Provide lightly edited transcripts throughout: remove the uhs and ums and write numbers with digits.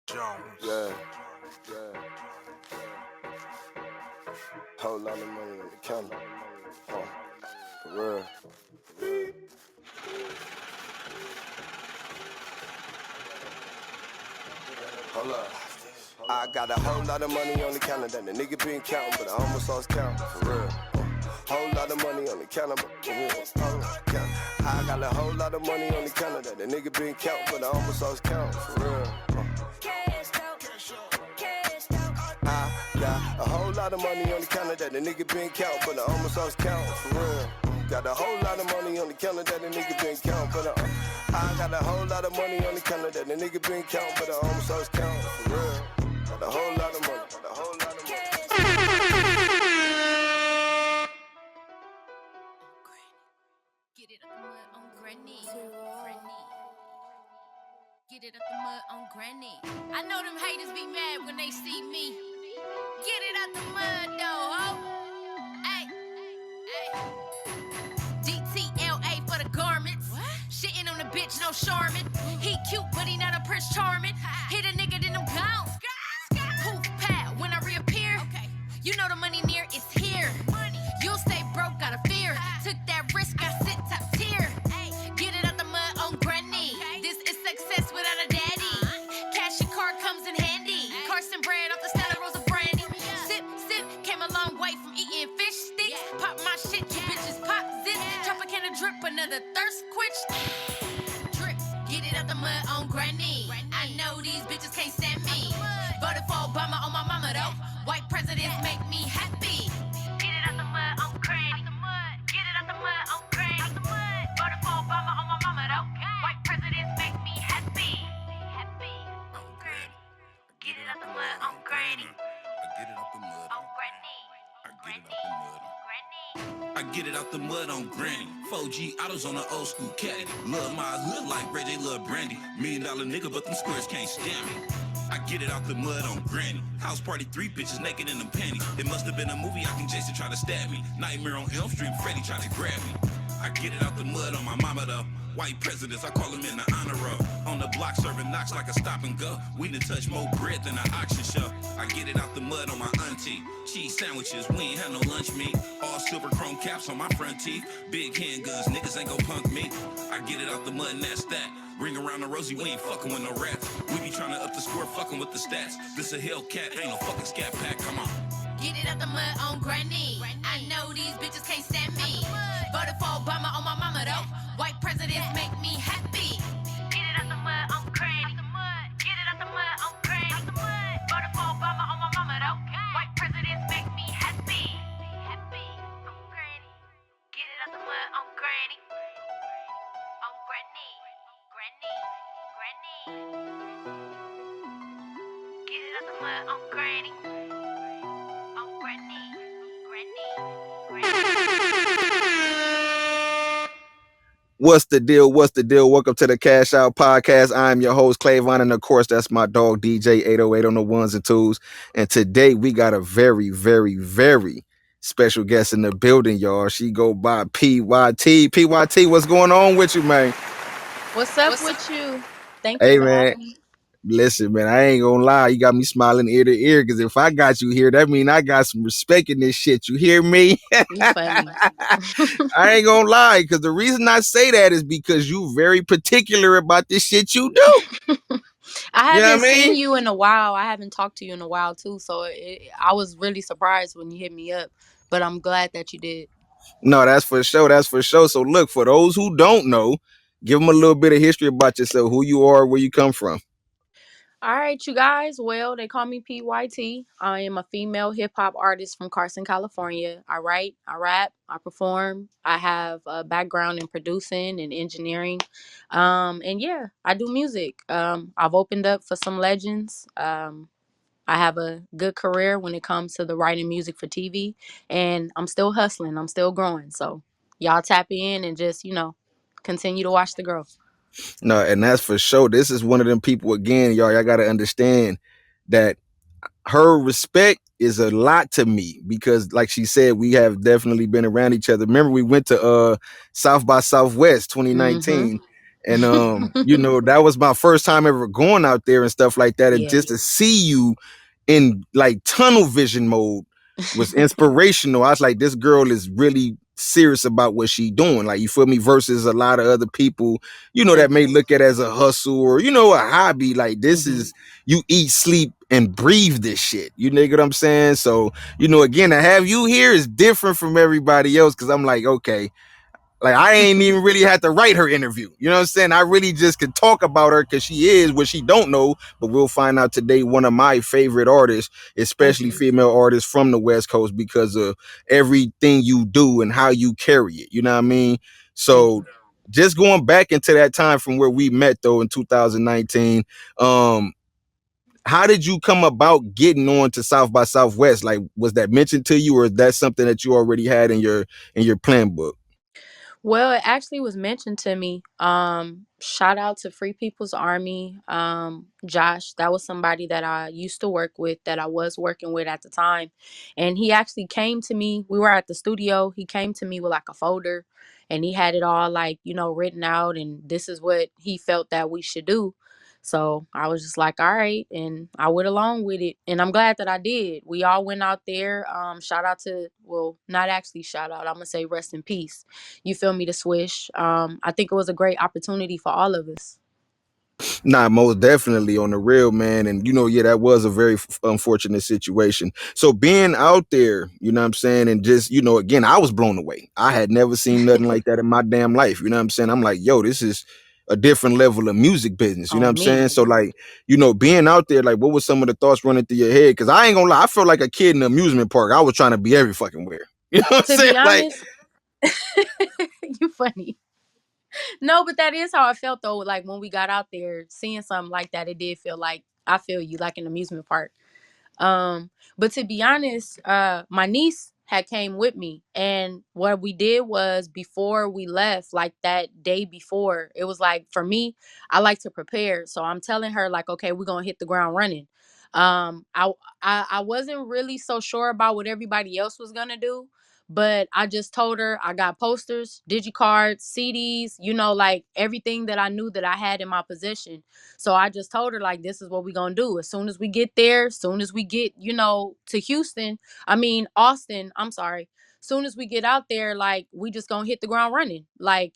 Jones. Yeah. Whole lot of money on the counter. For real. Hold up. I got a whole lot of money on the counter that the nigga been counting, but I almost lost count. For real. Whole lot of money on the counter, but I got a whole lot of money on the counter that the nigga been counting, but I almost lost count. For real. I got a whole lot of money on the counter that the nigga been counting, but I almost lost count. For real. Got a whole lot of money on the counter that the nigga been counting, but I got a whole lot of money on the counter that the nigga been counting, but I almost lost count. For real. Got a whole lot of money. Got a whole lot of money. Get it up the mud on granny. Get it up the mud on granny. I know them haters be mad when they see me. Get it out the mud though, ho. Ay, DTLA for the garments. What? Shitting on the bitch, no Charmin. He cute, but he not a Prince Charming. Hit a nigga, then I'm gone. Poof, pow, when I reappear. Okay. You know the money near is here. Money. You'll stay broke, got a fear. Took that risk, I sit top tier. Get it out the mud on granny. Okay. This is success without a daddy. Cash and card comes in handy. Carson bread off the Stella Rosa brandy. Sip, sip, came a long way from eating fish sticks. Pop my shit, you bitches pop this. Drop a can of drip, another thirst quench. Drip, get it out the mud on granny. I know these bitches can't stand me. Voted for Obama on my mama though. White presidents make me happy. Get it out the mud on granny. Get it out the mud on granny. Voted for Obama on my mama though. White presidents make me happy. Happy on granny. Get it out the mud on granny. I get it out the mud On granny. I get it out the mud on granny. 4G autos on the old school caddy. Love my hood like Ray J love Brandy. $1 million nigga, but them squares can't stand me. I get it out the mud on granny. House party, 3 bitches naked in them panties. It must have been a movie, I think Jason tried to stab me. Nightmare on Elm Street, Freddy tried to grab me. I get it out the mud on my mama though. White presidents, I call them in the honor of. On the block serving knocks like a stop and go. We done touch more bread than an auction show. I get it out the mud on my auntie. Cheese sandwiches, we ain't had no lunch meat. All silver chrome caps on my front teeth. Big handguns, niggas ain't gon' punk me. I get it out the mud and that's that. Ring around the rosy, we ain't fucking with no rats. We be trying to up the score, fucking with the stats. This a Hellcat, ain't no fucking scat pack, come on. Get it out the mud on granny. I know these bitches can't stand me. Voted for Obama on my mama though. White presidents make me happy. Get it out the mud on granny. Get it out the mud on granny. Voted for Obama on my mama though. White presidents make me happy. Happy on granny. Get it out the mud on granny. On granny. Get it out the mud on granny. What's the deal? What's the deal? Welcome to the Cash Out Podcast. I'm your host, Clavon, and of course, that's my dog, DJ 808 on the ones and twos. And today we got a very, very, very special guest in the building, y'all. She go by PYT. PYT, what's going on with you, man? What's up with you? Thank Hey, you for man. having me. Listen, man, I ain't gonna lie. You got me smiling ear to ear because if I got you here, that mean I got some respect in this shit. You hear me? You funny. I ain't gonna lie, because the reason I say that is because you very particular about this shit you do. I You know haven't what I seen mean? you in a while. I haven't talked to you in a while too. So I was really surprised when you hit me up. But I'm glad that you did. No, that's for sure. That's for sure. So look, for those who don't know, give them a little bit of history about yourself, who you are, where you come from. All right, you guys. Well, they call me PYT. I am a female hip hop artist from Carson, California. I write, I rap, I perform. I have a background in producing and engineering. And yeah, I do music. I've opened up for some legends. I have a good career when it comes to the writing music for TV, and I'm still hustling. I'm still growing. So y'all tap in and just, continue to watch the growth. No, and that's for sure. This is one of them people again, y'all gotta understand that her respect is a lot to me because like she said, we have definitely been around each other. Remember we went to South by Southwest 2019. And that was my first time ever going out there and stuff like that. And Yeah. just to see you in like tunnel vision mode was inspirational. I was like, this girl is really serious about what she doing. Like, you feel me? Versus a lot of other people, that may look at as a hustle or, a hobby. Like, this Mhm. is, you eat, sleep, and breathe this shit. You nigga what I'm saying? So, again, to have you here is different from everybody else. Cause I'm like, okay, like, I ain't even really had to write her interview. You know what I'm saying? I really just could talk about her because she is what she don't know. But we'll find out today one of my favorite artists, Thank especially you. female artists from the West Coast, because of everything you do and how you carry it. You know what I mean? Thank you. So just going back into that time from where we met though in 2019, how did you come about getting on to South by Southwest? Like, was that mentioned to you, or is that something that you already had in your plan book? Well, it actually was mentioned to me. Shout out to Free People's Army. Josh, that was somebody that I used to work with, that I was working with at the time. And he actually came to me. We were at the studio. He came to me with like a folder, and he had it all like, written out, and this is what he felt that we should do. So I was just like, all right. And I went along with it. And I'm glad that I did. We all went out there. Shout out to, well, not actually shout out. I'm going to say rest in peace. You feel me, to Swish. I think it was a great opportunity for all of us. Nah, most definitely on the real, man. And yeah, that was a very unfortunate situation. So being out there, you know what I'm saying, and just, again, I was blown away. I had never seen nothing like that in my damn life. You know what I'm saying? I'm like, yo, this is a different level of music business. You know what On I'm saying? me. So like, being out there, like, what was some of the thoughts running through your head? Cause I ain't gonna lie, I felt like a kid in an amusement park. I was trying to be every fucking where. You know what I'm To saying? be Like, honest, you funny. No, but that is how I felt though. Like when we got out there, seeing something like that, it did feel like, I feel you, like an amusement park. But to be honest, my niece had came with me, and what we did was, before we left, like that day before, it was like, for me, I like to prepare. So I'm telling her like, okay, we're gonna hit the ground running. Um, I I wasn't really so sure about what everybody else was gonna do, but I just told her I got posters, digicards, CDs, like everything that I knew that I had in my possession. So I just told her like, this is what we gonna do. As soon as we get there, soon as we get, to Houston, I mean Austin, I'm sorry. Soon as we get out there, like we just gonna hit the ground running. Like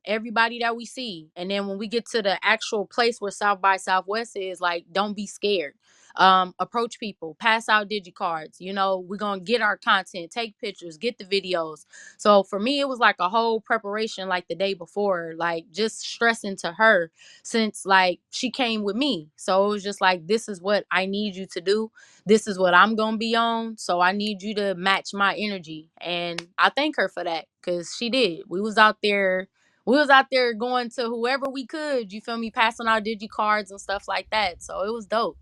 everybody that we see. And then when we get to the actual place where South by Southwest is, like, don't be scared. Approach people, pass out digicards, we're gonna get our content, take pictures, get the videos. So for me, it was like a whole preparation, like the day before, like just stressing to her, since like she came with me. So it was just like, this is what I need you to do. This is what I'm gonna be on. So I need you to match my energy. And I thank her for that, because she did. We was out there going to whoever we could, you feel me, passing out digi cards and stuff like that. So it was dope.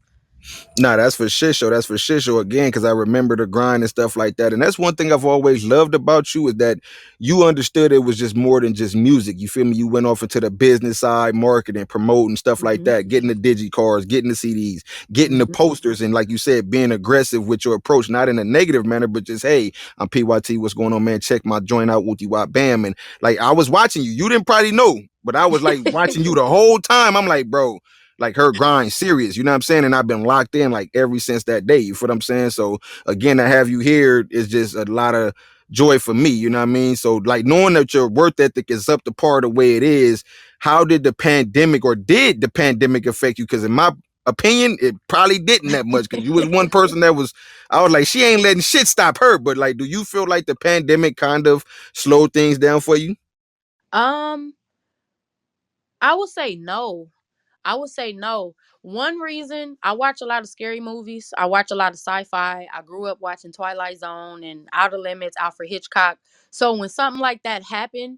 nah, that's for shit show. That's for shit show again, because I remember the grind and stuff like that. And that's one thing I've always loved about you, is that you understood it was just more than just music. You feel me? You went off into the business side, marketing, promoting, stuff like Hmm. that, getting the digi cards, getting the CDs, getting the Hmm. posters, and like you said, being aggressive with your approach, not in a negative manner, but just, hey, I'm PYT, what's going on, man? Check my joint out, wooty wop bam. And like, I was watching you. You didn't probably know, but I was like watching you the whole time. I'm like, bro, like, her grind serious, you know what I'm saying? And I've been locked in like ever since that day. You feel what I'm saying? So again, to have you here is just a lot of joy for me, you know what I mean? So like, knowing that your work ethic is up to par the way it is, how did the pandemic, or did the pandemic affect you? Because in my opinion, it probably didn't that much, because you was one person that was, I was like, she ain't letting shit stop her. But like, do you feel like the pandemic kind of slowed things down for you? um I would say no. I would say no. One reason, I watch a lot of scary movies. I watch a lot of sci-fi. I grew up watching Twilight Zone and Outer Limits, Alfred Hitchcock. So when something like that happened,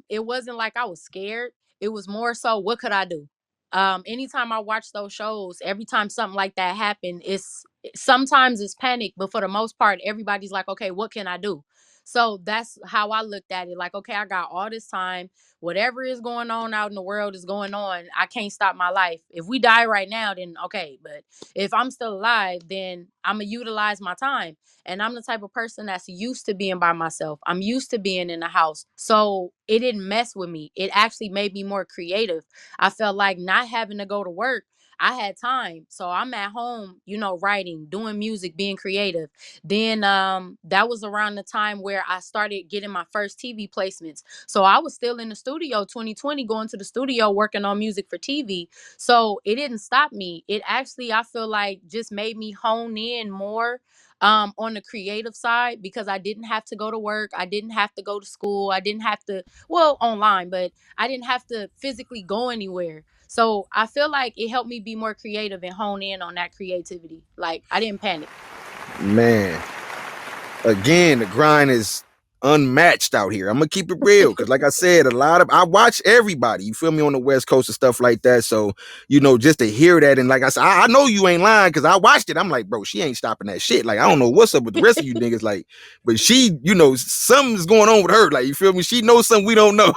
it wasn't like I was scared. It was more so, what could I do? Anytime I watch those shows, every time something like that happened, it's sometimes it's panic, but for the most part, everybody's like, okay, what can I do? So that's how I looked at it. Like, okay, I got all this time. Whatever is going on out in the world is going on. I can't stop my life. If we die right now, then okay. But if I'm still alive, then I'm gonna utilize my time. And I'm the type of person that's used to being by myself. I'm used to being in the house. So it didn't mess with me. It actually made me more creative. I felt like not having to go to work, I had time. So I'm at home, writing, doing music, being creative. Then that was around the time where I started getting my first TV placements. So I was still in the studio 2020, going to the studio working on music for TV. So it didn't stop me. It actually, I feel like, just made me hone in more on the creative side, because I didn't have to go to work. I didn't have to go to school. I didn't have to, well, online, but I didn't have to physically go anywhere. So I feel like it helped me be more creative and hone in on that creativity. Like, I didn't panic. Man, again, the grind is unmatched out here. I'm gonna keep it real, because like I said, I watch everybody, you feel me, on the West Coast and stuff like that. So just to hear that, and like I said, I know you ain't lying, because I watched it. I'm like, bro, she ain't stopping that shit. Like, I don't know what's up with the rest of you niggas, like, but she, something's going on with her. Like, you feel me, she knows something we don't know.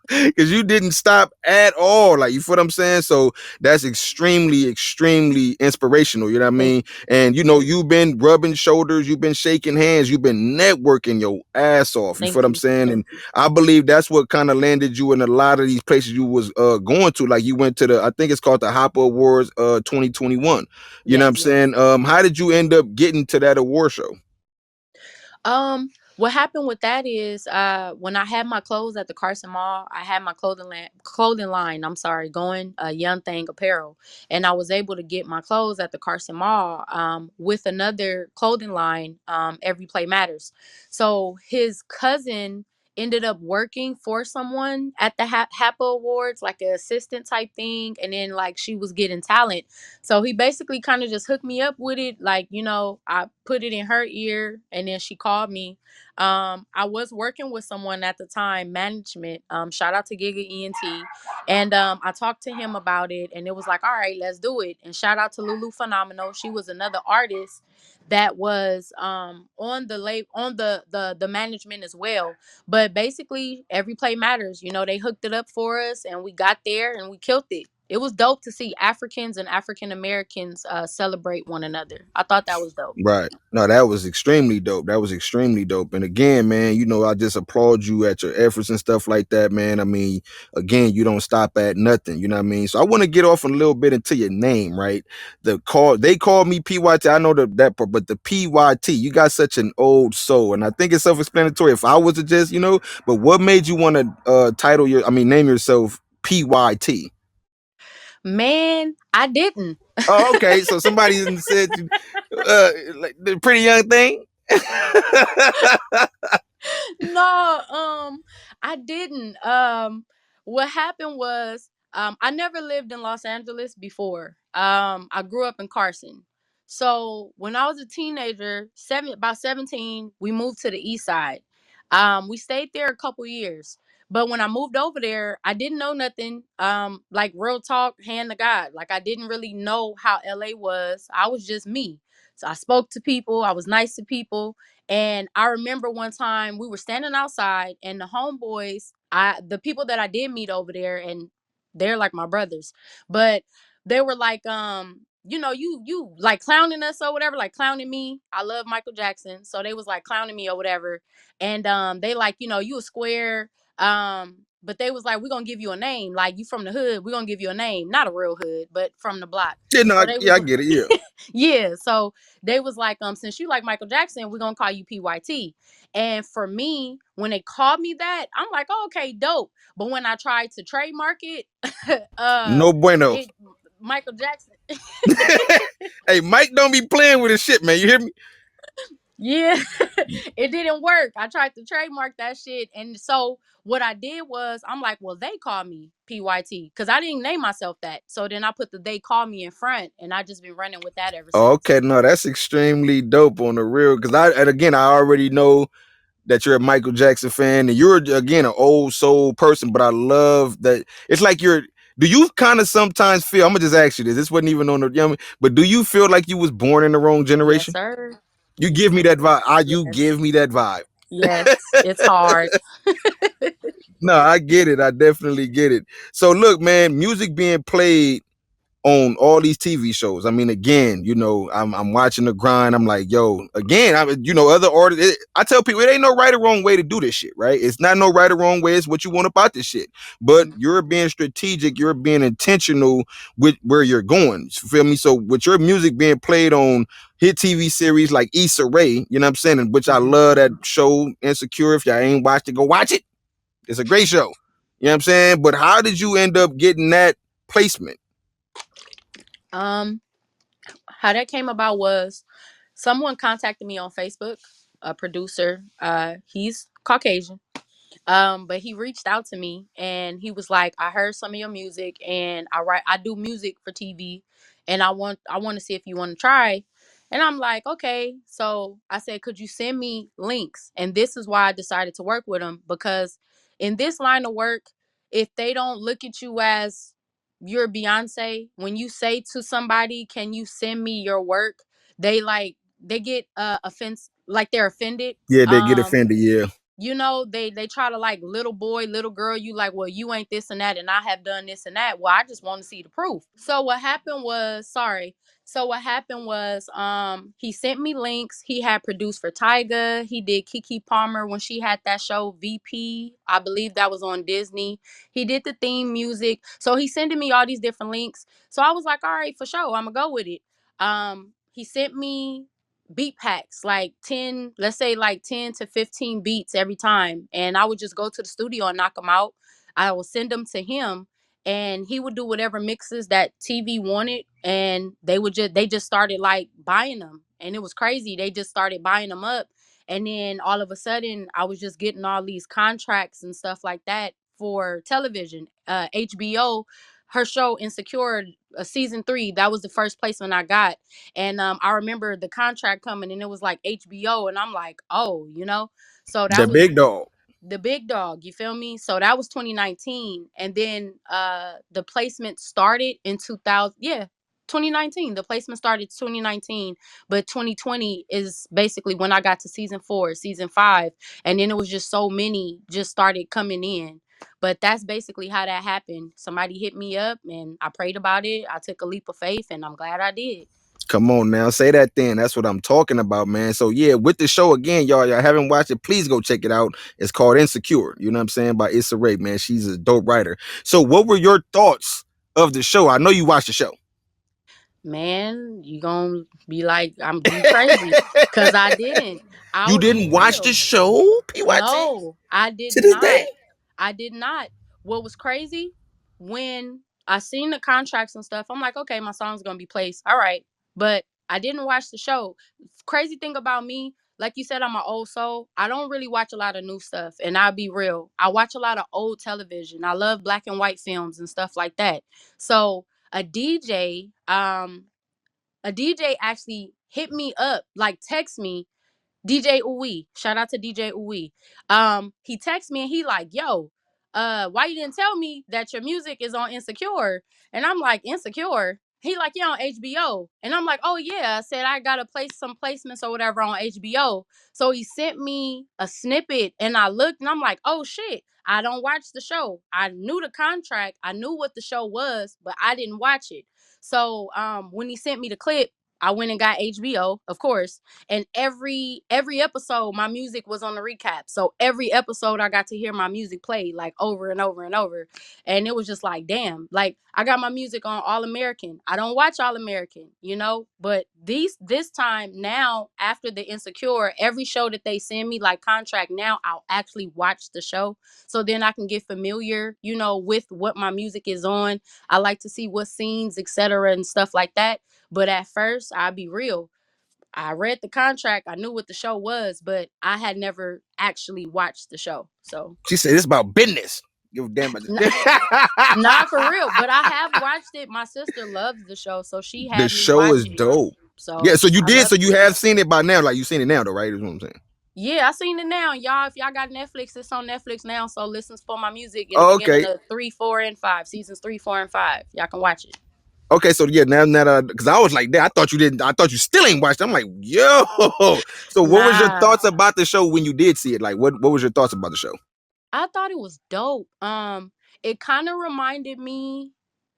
Because you didn't stop at all. Like, you feel what I'm saying? So that's extremely, extremely inspirational. You know what I mean? And you've been rubbing shoulders, you've been shaking hands, you've been networking your ass off. You feel Thank what I'm you. saying? And I believe that's what kind of landed you in a lot of these places you was going to. Like, you went to I think it's called the Hopper Awards 2021. You know what I'm Yes. saying? How did you end up getting to that award show? What happened with that is, when I had my clothes at the Carson Mall, I had my clothing line, I'm sorry, going, Young Thing Apparel. And I was able to get my clothes at the Carson Mall with another clothing line, Every Play Matters. So his cousin ended up working for someone at the HAPA Awards, like an assistant type thing. And then, like, she was getting talent. So he basically kind of just hooked me up with it. Like, I put it in her ear, and then she called me. I was working with someone at the time, management. Shout out to Giga ENT. And I talked to him about it, and it was like, all right, let's do it. And shout out to Lulu Phenomenal. She was another artist that was on the management as well. But basically, Every Play Matters. They hooked it up for us, and we got there and we killed it. It was dope to see Africans and African Americans celebrate one another. I thought that was dope. Right. No, that was extremely dope. That was extremely dope. And again, man, I just applaud you at your efforts and stuff like that, man. I mean, again, you don't stop at nothing. You know what I mean? So I want to get off a little bit into your name, right? They call me PYT. I know that part, but the PYT, you got such an old soul. And I think it's self-explanatory. If I was to just, but what made you want to name yourself PYT? Man, I didn't. Oh, okay. So somebody said, like the pretty young thing. No, I didn't. What happened was, I never lived in Los Angeles before. I grew up in Carson. So when I was a teenager, about 17, we moved to the east side. We stayed there a couple years. But when I moved over there, I didn't know nothing. Like, real talk, hand to God. Like, I didn't really know how LA was. I was just me. So I spoke to people, I was nice to people. And I remember one time we were standing outside, and the homeboys, the people that I did meet over there, and they're like my brothers, but they were like, you like clowning us or whatever, like clowning me. I love Michael Jackson, so they was like clowning me or whatever. And they like, you a square. But they was like, we're gonna give you a name. Like, you from the hood, we're gonna give you a name. Not a real hood, but from the block. Yeah, no, So they yeah, was I get it. Yeah. yeah. So they was like, since you like Michael Jackson, we're gonna call you PYT. And for me, when they called me that, I'm like, oh, okay, dope. But when I tried to trademark it, No bueno. it Michael Jackson. Hey, Mike don't be playing with his shit, man. You hear me? Yeah, it didn't work. I tried to trademark that shit. And so what I did was, I'm like, well, they call me PYT, because I didn't name myself that. So then I put the they call me in front, and I just been running with that ever Oh, since. okay, no, that's extremely dope on the real. Because I already know that you're a Michael Jackson fan, and you're again an old soul person. But I love that it's like you're. Do you kind of sometimes feel? I'm gonna just ask you this. This wasn't even on the. But do you feel like you was born in the wrong Yes, generation? sir. You give me that vibe. You Yes. give me that vibe. Yes, it's hard. No, I get it. I definitely get it. So look, man, music being played on all these TV shows. I mean, again, I'm watching the grind. I'm like, yo, again, other artists. I tell people it ain't no right or wrong way to do this shit, right? It's not no right or wrong way. It's what you want about this shit. But Mhm. you're being strategic. You're being intentional with where you're going. You feel me? So with your music being played on hit TV series like Issa Rae, you know what I'm saying? Which I Mhm. love that show, Insecure. If y'all ain't watched it, go watch it. It's a great show. You know what I'm saying? But how did you end up getting that placement? Um, how that came about was someone contacted me on Facebook, a producer. He's Caucasian. But he reached out to me and he was like, I heard some of your music and I do music for TV and I want to see if you want to try. And I'm like, okay. So I said, could you send me links? And this is why I decided to work with him, because in this line of work, if they don't look at you as you're Beyonce, when you say to somebody, can you send me your work? They get offense, like they're offended. Yeah, they get Um offended. Yeah. they try to like little boy, little girl, you like, well, you ain't this and that and I have done this and that. Well, I just want to see the proof. So what happened was he sent me links. He had produced for Tyga. He did Kiki Palmer when she had that show VP, I believe that was on Disney. He did the theme music. So he's sending me all these different links. So I was like, all right, for sure, I'm gonna go with it. He sent me beat packs, like 10, let's say like 10 to 15 beats every time, and I would just go to the studio and knock them out. I would send them to him and he would do whatever mixes that TV wanted, and they just started like buying them, and it was crazy. They just started buying them up, and then all of a sudden I was just getting all these contracts and stuff like that for television. HBO, her show Insecure, season 3, that was the first placement I got. And I remember the contract coming and it was like HBO, and I'm like, oh, so The that was big dog. the big dog, you feel me? So that was 2019, and then the placement started in 2000. Yeah, 2019, the placement started 2019, but 2020 is basically when I got to season 4, season 5, and then it was just so many just started coming in. But that's basically how that happened. Somebody hit me up and I prayed about it. I took a leap of faith and I'm glad I did. Come on now, say that then. That's what I'm talking about, man. So yeah, with the show again, y'all haven't watched it, please go check it out. It's called Insecure. You know what I'm saying? By Issa Rae, man. She's a dope writer. So what were your thoughts of the show? I know you watched the show. Man, you gonna be like, you crazy. Cause I didn't. You I'll be didn't watch the real. show, PYT, No, I did to this day? not. I did not. What was crazy, when I seen the contracts and stuff, I'm like, okay, my song's gonna be placed. All right. But I didn't watch the show. Crazy thing about me, like you said, I'm an old soul. I don't really watch a lot of new stuff. And I'll be real. I watch a lot of old television. I love black and white films and stuff like that. So a DJ, a DJ actually hit me up, like text me, DJ Uwe. Shout out to DJ Uwe. He texted me and he like, yo, why you didn't tell me that your music is on Insecure? And I'm like, Insecure? He like, yeah, on HBO. And I'm like, oh yeah. I said I gotta place some placements or whatever on HBO. So he sent me a snippet and I looked and I'm like, oh shit. I don't watch the show. I knew the contract. I knew what the show was, but I didn't watch it. So when he sent me the clip, I went and got HBO, of course, and every episode my music was on the recap. So every episode I got to hear my music played like over and over and over, and it was just like, damn, like I got my music on All American. I don't watch All American, but this time now, after the Insecure, every show that they send me like contract, now I'll actually watch the show, so then I can get familiar, with what my music is on. I like to see what scenes, etc., and stuff like that. But at first, I'll be real, I read the contract, I knew what the show was, but I had never actually watched the show. So, She said it's about business. Give a damn about n- this. not for real, but I have watched it. My sister loves the show, so she The had me show is watching it. dope. Yeah, So so you I did. So loved you it. have seen it by now. Like you seen it now, though, right? Is what I'm saying. Yeah, I seen it now, y'all. If y'all got Netflix, it's on Netflix now. So listens for my music in the Oh, beginning okay. of 3, 4, and 5 seasons, 3, 4, and 5. Y'all can watch it. Okay, so yeah, now because I was like, I thought you didn't. I thought you still ain't watched it. I'm like, yo. So what was your Nah, thoughts about the show when you did see it? Like, what was your thoughts about the show? I thought it was dope. It kind of reminded me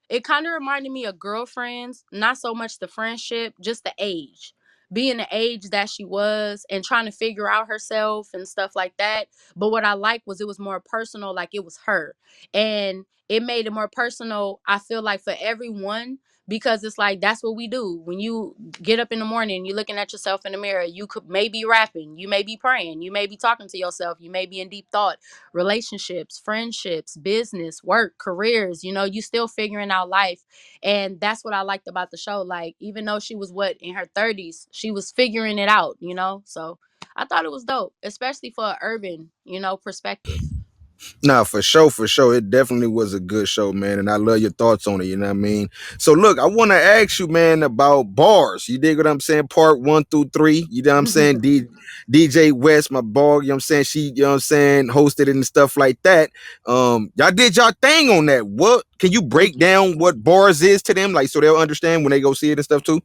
It kind of reminded me of Girlfriends, not so much the friendship, just the age. Being the age that she was and trying to figure out herself and stuff like that. But what I liked was it was more personal, like it was her. And it made it more personal, I feel like, for everyone, because it's like that's what we do. When you get up in the morning, you're looking at yourself in the mirror, you could may be rapping, you may be praying, you may be talking to yourself, you may be in deep thought. Relationships, friendships, business, work, careers, you still figuring out life. And that's what I liked about the show. Like, even though she was in her 30s, she was figuring it out. So I thought it was dope, especially for an urban, perspective. Nah, for sure, for sure. It definitely was a good show, man. And I love your thoughts on it. You know what I mean? So look, I want to ask you, man, about bars. You dig what I'm saying? Part 1 through 3. You know what I'm saying? DJ West, my boy, you know what I'm saying? She, you know what I'm saying, hosted it and stuff like that. Y'all did y'all thing on that. What can you Thank break you. down what bars is to them? Like so they'll understand when they go see it and stuff too?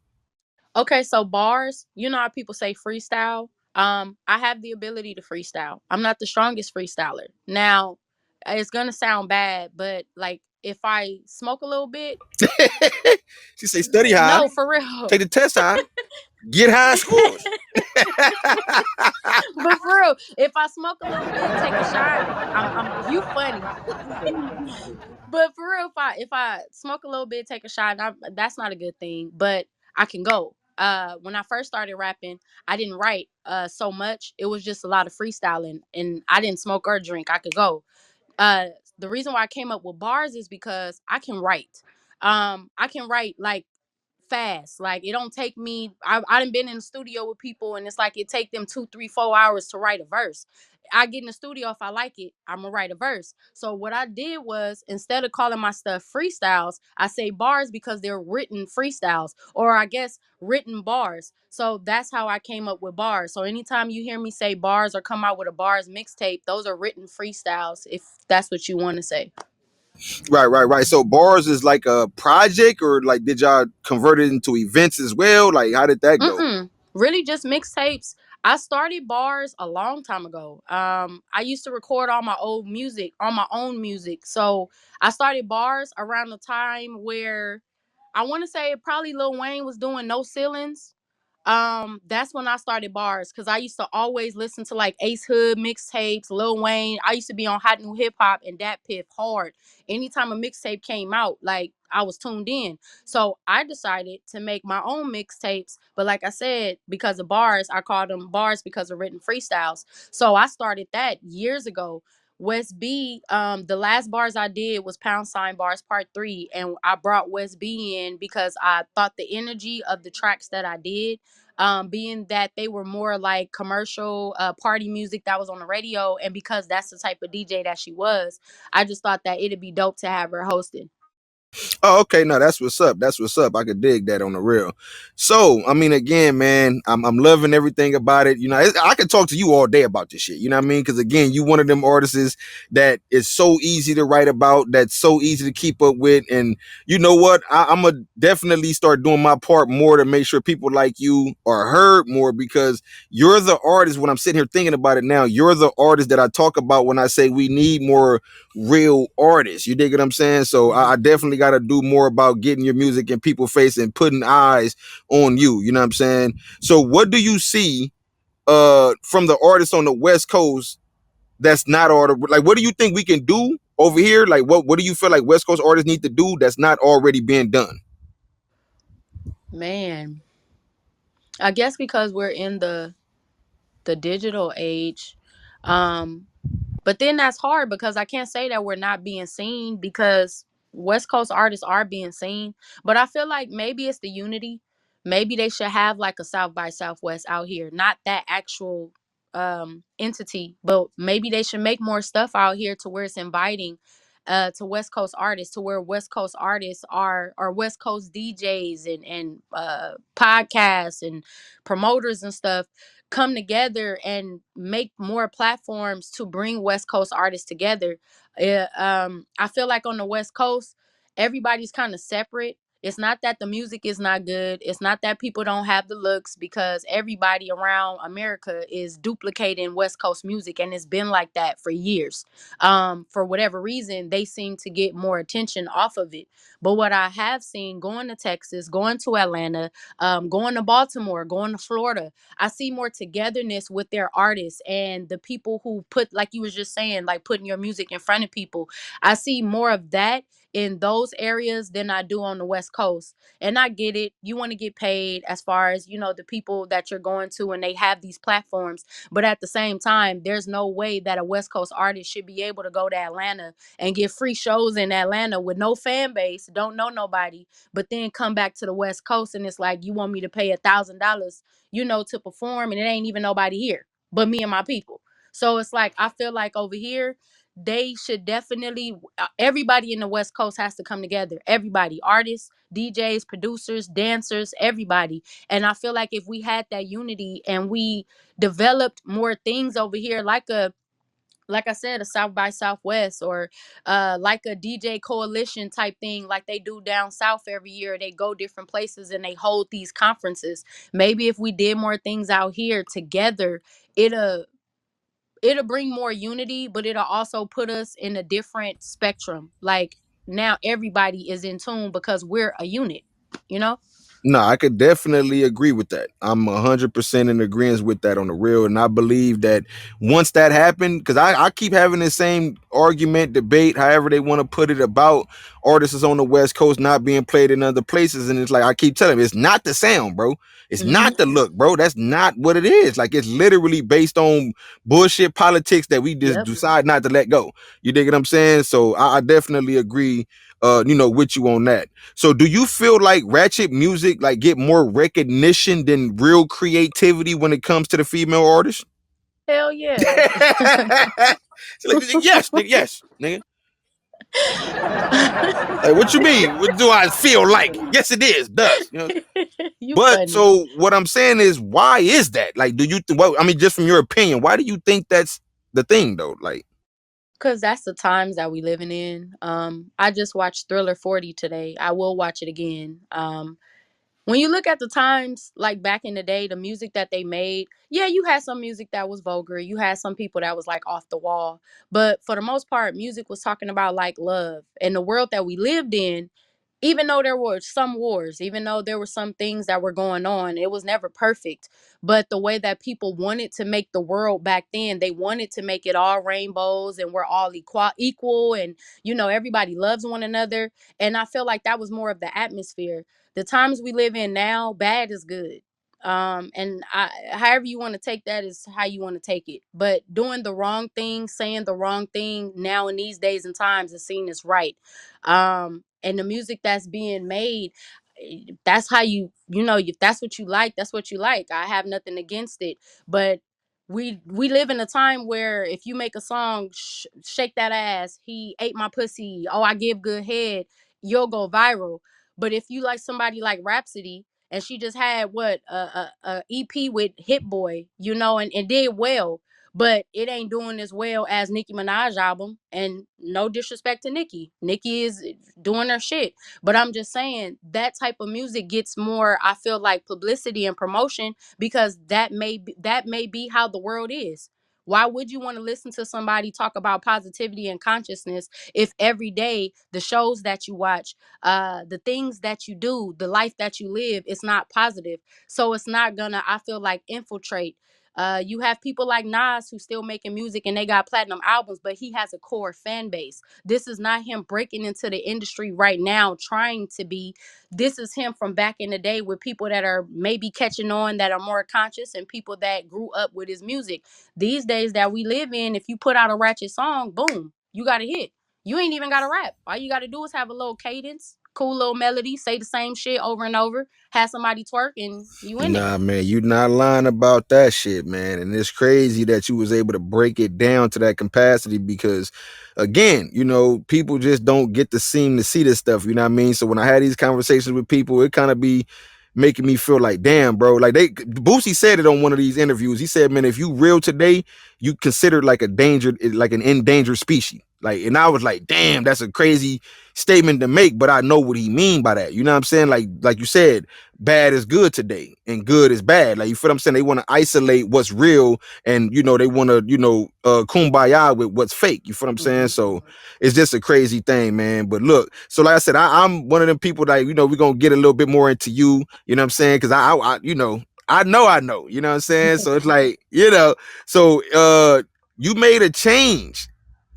Okay, so bars, you know how people say freestyle? I have the ability to freestyle. I'm not the strongest freestyler. Now, it's gonna sound bad, but like if I smoke a little bit, She say study high, no, for real. take the test high, get high scores. But for real, if I smoke a little bit, take a shot, I'm you funny. But for real, if I smoke a little bit, take a shot, that's not a good thing. But I can go. When I first started rapping, I didn't write so much. It was just a lot of freestyling, and I didn't smoke or drink. I could go. Uh, the reason why I came up with bars is because I can write. I can write like fast. Like it don't take me. I done been in the studio with people, and it's like it take them 2, 3, 4 hours to write a verse. I get in the studio if I like it, I'm gonna write a verse. So what I did was instead of calling my stuff freestyles, I say bars because they're written freestyles, or I guess written bars. So that's how I came up with bars. So anytime you hear me say bars or come out with a bars mixtape, those are written freestyles. If that's what you want to say. Right. So bars is like a project, or like did y'all convert it into events as well? Like how did that go? Mm-mm. Really just mixtapes. I started bars a long time ago. I used to record all my old music on my own music. So I started bars around the time where I want to say probably Lil Wayne was doing No Ceilings. That's when I started bars because I used to always listen to like Ace Hood mixtapes, Lil Wayne. I used to be on Hot New Hip Hop and Dat Piff hard. Anytime a mixtape came out, like I was tuned in. So I decided to make my own mixtapes. But like I said, because of bars, I called them bars because of written freestyles. So I started that years ago. West B, the last bars I did was Pound Sign Bars Part 3. And I brought West B in because I thought the energy of the tracks that I did, being that they were more like commercial party music that was on the radio, and because that's the type of DJ that she was, I just thought that it'd be dope to have her hosting. Oh, okay. No, that's what's up. That's what's up. I could dig that on the real. So, I mean, again, man, I'm loving everything about it. You know, I could talk to you all day about this shit. You know what I mean? Because again, you one of them artists that is so easy to write about, that's so easy to keep up with. And you know what? I'm gonna definitely start doing my part more to make sure people like you are heard more, because you're the artist. When I'm sitting here thinking about it now, you're the artist that I talk about when I say we need more real artists. You dig what I'm saying? So I definitely got to do more about getting your music in people's face and putting eyes on you. You know what I'm saying? So what do you see from the artists on the West Coast that's not order? Like, what do you think we can do over here? Like, what do you feel like West Coast artists need to do that's not already being done? Man, I guess because we're in the digital age. Um, but then that's hard because I can't say that we're not being seen because West Coast artists are being seen. But I feel like maybe it's the unity. Maybe they should have like a South by Southwest out here, not that actual entity, but maybe they should make more stuff out here to where it's inviting to West Coast artists, to where West Coast artists are, or West Coast DJs and podcasts and promoters and stuff come together and make more platforms to bring West Coast artists together. I feel like on the West Coast, everybody's kind of separate. It's not that the music is not good. It's not that people don't have the looks, because everybody around America is duplicating West Coast music, and it's been like that for years. For whatever reason, they seem to get more attention off of it. But what I have seen, going to Texas, going to Atlanta, going to Baltimore, going to Florida, I see more togetherness with their artists and the people who put, like you was just saying, like putting your music in front of people. I see more of that in those areas than I do on the West Coast. And I get it. You want to get paid, as far as, the people that you're going to, and they have these platforms. But at the same time, there's no way that a West Coast artist should be able to go to Atlanta and get free shows in Atlanta with no fan base, don't know nobody, but then come back to the West Coast and it's like, you want me to pay $1,000, to perform, and it ain't even nobody here but me and my people. So it's like, I feel like over here, they should definitely, everybody in the West Coast has to come together. Everybody, artists, DJs, producers, dancers, everybody. And I feel like if we had that unity and we developed more things over here, like I said, a South by Southwest, or like a DJ coalition type thing, like they do down south every year. They go different places and they hold these conferences. Maybe if we did more things out here together, it'll it'll bring more unity, but it'll also put us in a different spectrum. Like, now everybody is in tune because we're a unit, you know? No, I could definitely agree with that. I'm 100% in agreement with that on the real. And I believe that once that happened, because I keep having the same argument, debate, however they want to put it, about artists on the West Coast not being played in other places. And it's like, I keep telling them, it's not the sound, bro. It's Hmm. not the look, bro. That's not what it is. Like, it's literally based on bullshit politics that we just Yep. decide not to let go. You dig what I'm saying? So I definitely agree, with you on that. So do you feel like ratchet music like get more recognition than real creativity when it comes to the female artist? Hell yeah. So, like, yes, nigga, yes, nigga. Like, what you mean? What do I feel like? Yes, it is, does. You But funny. so what I'm saying is, why is that? Like, do you what I mean, just from your opinion, why do you think that's the thing though? Like, Because that's the times that we living in. I just watched Thriller 40 today. I will watch it again. When you look at the times, like back in the day, the music that they made, yeah, you had some music that was vulgar. You had some people that was like off the wall. But for the most part, music was talking about like love. And the world that we lived in, even though there were some wars, even though there were some things that were going on, it was never perfect. But the way that people wanted to make the world back then, they wanted to make it all rainbows and we're all equal, and everybody loves one another. And I feel like that was more of the atmosphere. The times we live in now, bad is good. And however you want to take that is how you want to take it. But doing the wrong thing, saying the wrong thing now in these days and times is seen as right. And the music that's being made, that's how if that's what you like, that's what you like. I have nothing against it. But we live in a time where if you make a song, shake that ass, he ate my pussy, oh I give good head, you'll go viral. But if you like somebody like Rhapsody, and she just had what a EP with Hit Boy, and did well, but it ain't doing as well as Nicki Minaj album. And no disrespect to Nicki, Nicki is doing her shit. But I'm just saying that type of music gets more, I feel like, publicity and promotion, because that may be how the world is. Why would you want to listen to somebody talk about positivity and consciousness if every day the shows that you watch, the things that you do, the life that you live, it's not positive? So it's not gonna, I feel like, infiltrate. You have people like Nas who still making music and they got platinum albums, but he has a core fan base. This is not him breaking into the industry right now trying to be. This is him from back in the day with people that are maybe catching on, that are more conscious, and people that grew up with his music. These days that we live in, if you put out a ratchet song, boom, you got a hit. You ain't even got to rap. All you got to do is have a little cadence, cool little melody, say the same shit over and over, have somebody twerk, and you in it. nah, man, you not lying about that shit, man. And it's crazy that you was able to break it down to that capacity because, again, people just don't get to seem to see this stuff. You know what I mean? So when I had these conversations with people, it kind of be making me feel like, damn, bro. Like Boosie said it on one of these interviews. He said, man, if you real today, you considered like a danger, like an endangered species. Like, and I was like, damn, that's a crazy statement to make, but I know what he mean by that. You know what I'm saying? Like you said, bad is good today and good is bad. Like, you feel what I'm saying? They want to isolate what's real, and they want to, kumbaya with what's fake. You feel what I'm saying? So it's just a crazy thing, man. But look, so like I said, I'm one of them people that, we're gonna get a little bit more into you, you know what I'm saying? Because I know, you know what I'm saying? So it's like, so you made a change,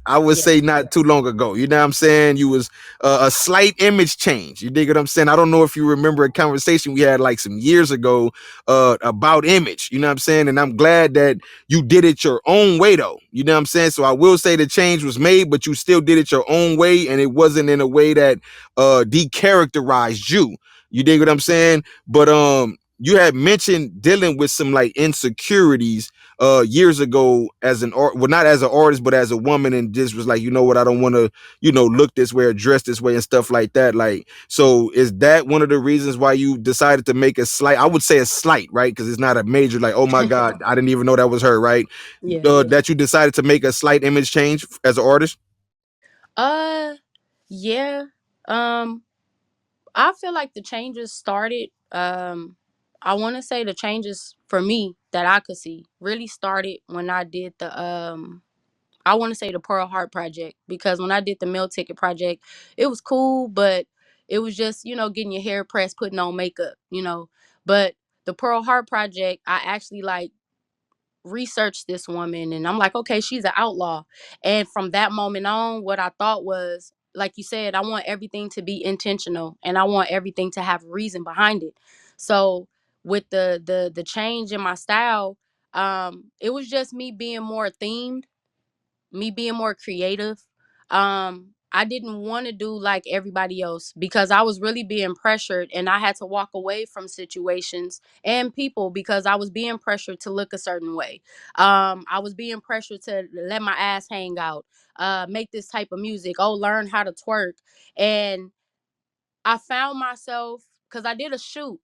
I would Yeah. say, not too long ago. You know what I'm saying? You was a slight image change. You dig what I'm saying? I don't know if you remember a conversation we had like some years ago about image. You know what I'm saying? And I'm glad that you did it your own way, though. You know what I'm saying? So I will say the change was made, but you still did it your own way, and it wasn't in a way that decharacterized you. You dig what I'm saying? But you had mentioned dealing with some like insecurities years ago as an art, well, not as an artist, but as a woman, and just was like, you know what, I don't want to, look this way or dress this way and stuff like that. Like, so is that one of the reasons why you decided to make a slight, I would say a slight, right? Because it's not a major, like, oh my God, I didn't even know that was her, right? Yeah. That you decided to make a slight image change as an artist? Uh, yeah. Um, I feel like the changes started. I want to say the changes for me that I could see really started when I did the I want to say the Pearl Heart project, because when I did the meal ticket project, it was cool, but it was just, getting your hair pressed, putting on makeup. But the Pearl Heart project, I actually like researched this woman, and I'm like, okay, she's an outlaw. And from that moment on, what I thought was, like you said, I want everything to be intentional, and I want everything to have reason behind it. So with the change in my style, it was just me being more themed, me being more creative. I didn't want to do like everybody else, because I was really being pressured, and I had to walk away from situations and people because I was being pressured to look a certain way. I was being pressured to let my ass hang out, make this type of music, oh, learn how to twerk. And I found myself, because I did a shoot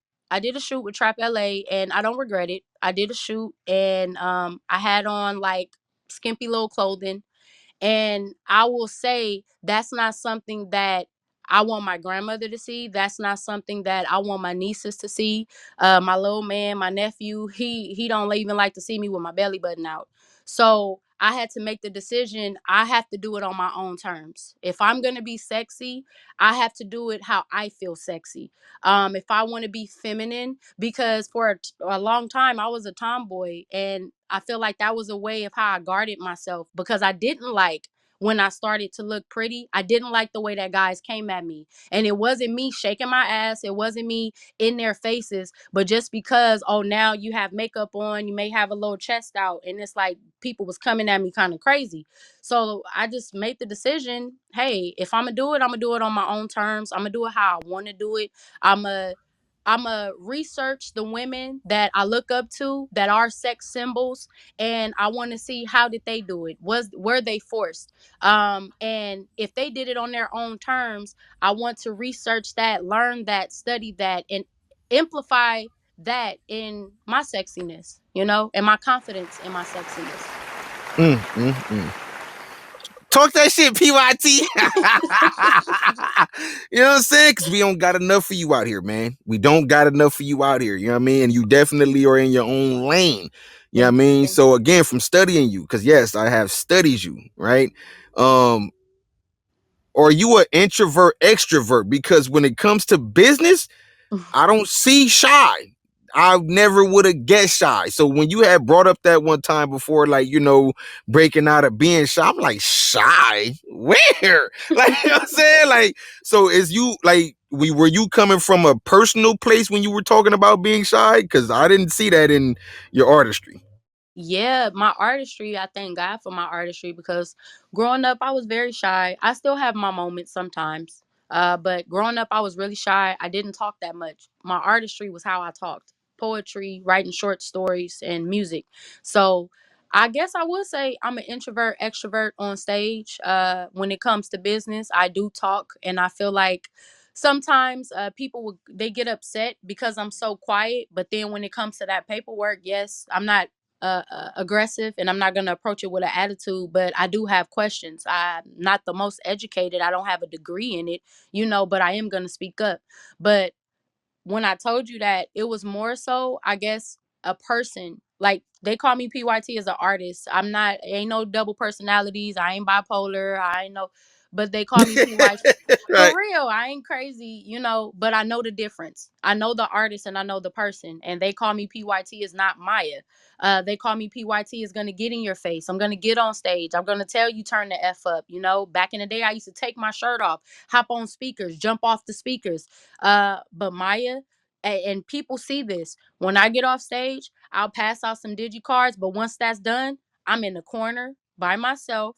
with Trap LA, and I don't regret it. I did a shoot, and I had on like skimpy little clothing, and I will say that's not something that I want my grandmother to see. That's not something that I want my nieces to see. My little man, my nephew, he don't even like to see me with my belly button out. So I had to make the decision. I have to do it on my own terms. If I'm gonna be sexy, I have to do it how I feel sexy. If I want to be feminine, because for a long time I was a tomboy, and I feel like that was a way of how I guarded myself, because I didn't like when I started to look pretty. I didn't like the way that guys came at me. And it wasn't me shaking my ass, it wasn't me in their faces, but just because, oh, now you have makeup on, you may have a little chest out, and it's like people was coming at me kind of crazy. So I just made the decision, hey, if I'm gonna do it, I'm gonna do it on my own terms. I'm gonna do it how I want to do it. I'm a research the women that I look up to that are sex symbols, and I want to see how did they do it. Were they forced? And if they did it on their own terms, I want to research that, learn that, study that, and amplify that in my sexiness, and my confidence in my sexiness. Mm, mm, mm. Talk that shit, PYT. You know what I'm saying? Because we don't got enough for you out here, man. We don't got enough for you out here. You know what I mean? And you definitely are in your own lane. You know what I Thank you. mean? So again, from studying you, because yes, I have studied you, right? Um, are you an introvert, extrovert? Because when it comes to business, I don't see shy. I never would have guessed shy. So when you had brought up that one time before, like, breaking out of being shy, I'm like, shy? Where? Like, you know what I'm saying? Like, so is you like were you coming from a personal place when you were talking about being shy? Because I didn't see that in your artistry. Yeah, my artistry, I thank God for my artistry, because growing up I was very shy. I still have my moments sometimes. But growing up I was really shy. I didn't talk that much. My artistry was how I talked. Poetry, writing short stories, and music. So I guess I would say I'm an introvert, extrovert on stage. When it comes to business, I do talk, and I feel like sometimes people they get upset because I'm so quiet, but then when it comes to that paperwork, yes, I'm not aggressive, and I'm not going to approach it with an attitude, but I do have questions. I'm not the most educated, I don't have a degree in it, but I am going to speak up. But when I told you that, it was more so, I guess, a person. Like, they call me PYT as an artist. I'm not, ain't no double personalities. I ain't bipolar. I ain't no, but they call me PYT. For Right. real, I ain't crazy, but I know the difference. I know the artist and I know the person. And they call me PYT is not Maya. They call me PYT is going to get in your face. I'm going to get on stage. I'm going to tell you turn the F up. Back in the day, I used to take my shirt off, hop on speakers, jump off the speakers. But Maya, and people see this. When I get off stage, I'll pass out some digi cards. But once that's done, I'm in the corner by myself,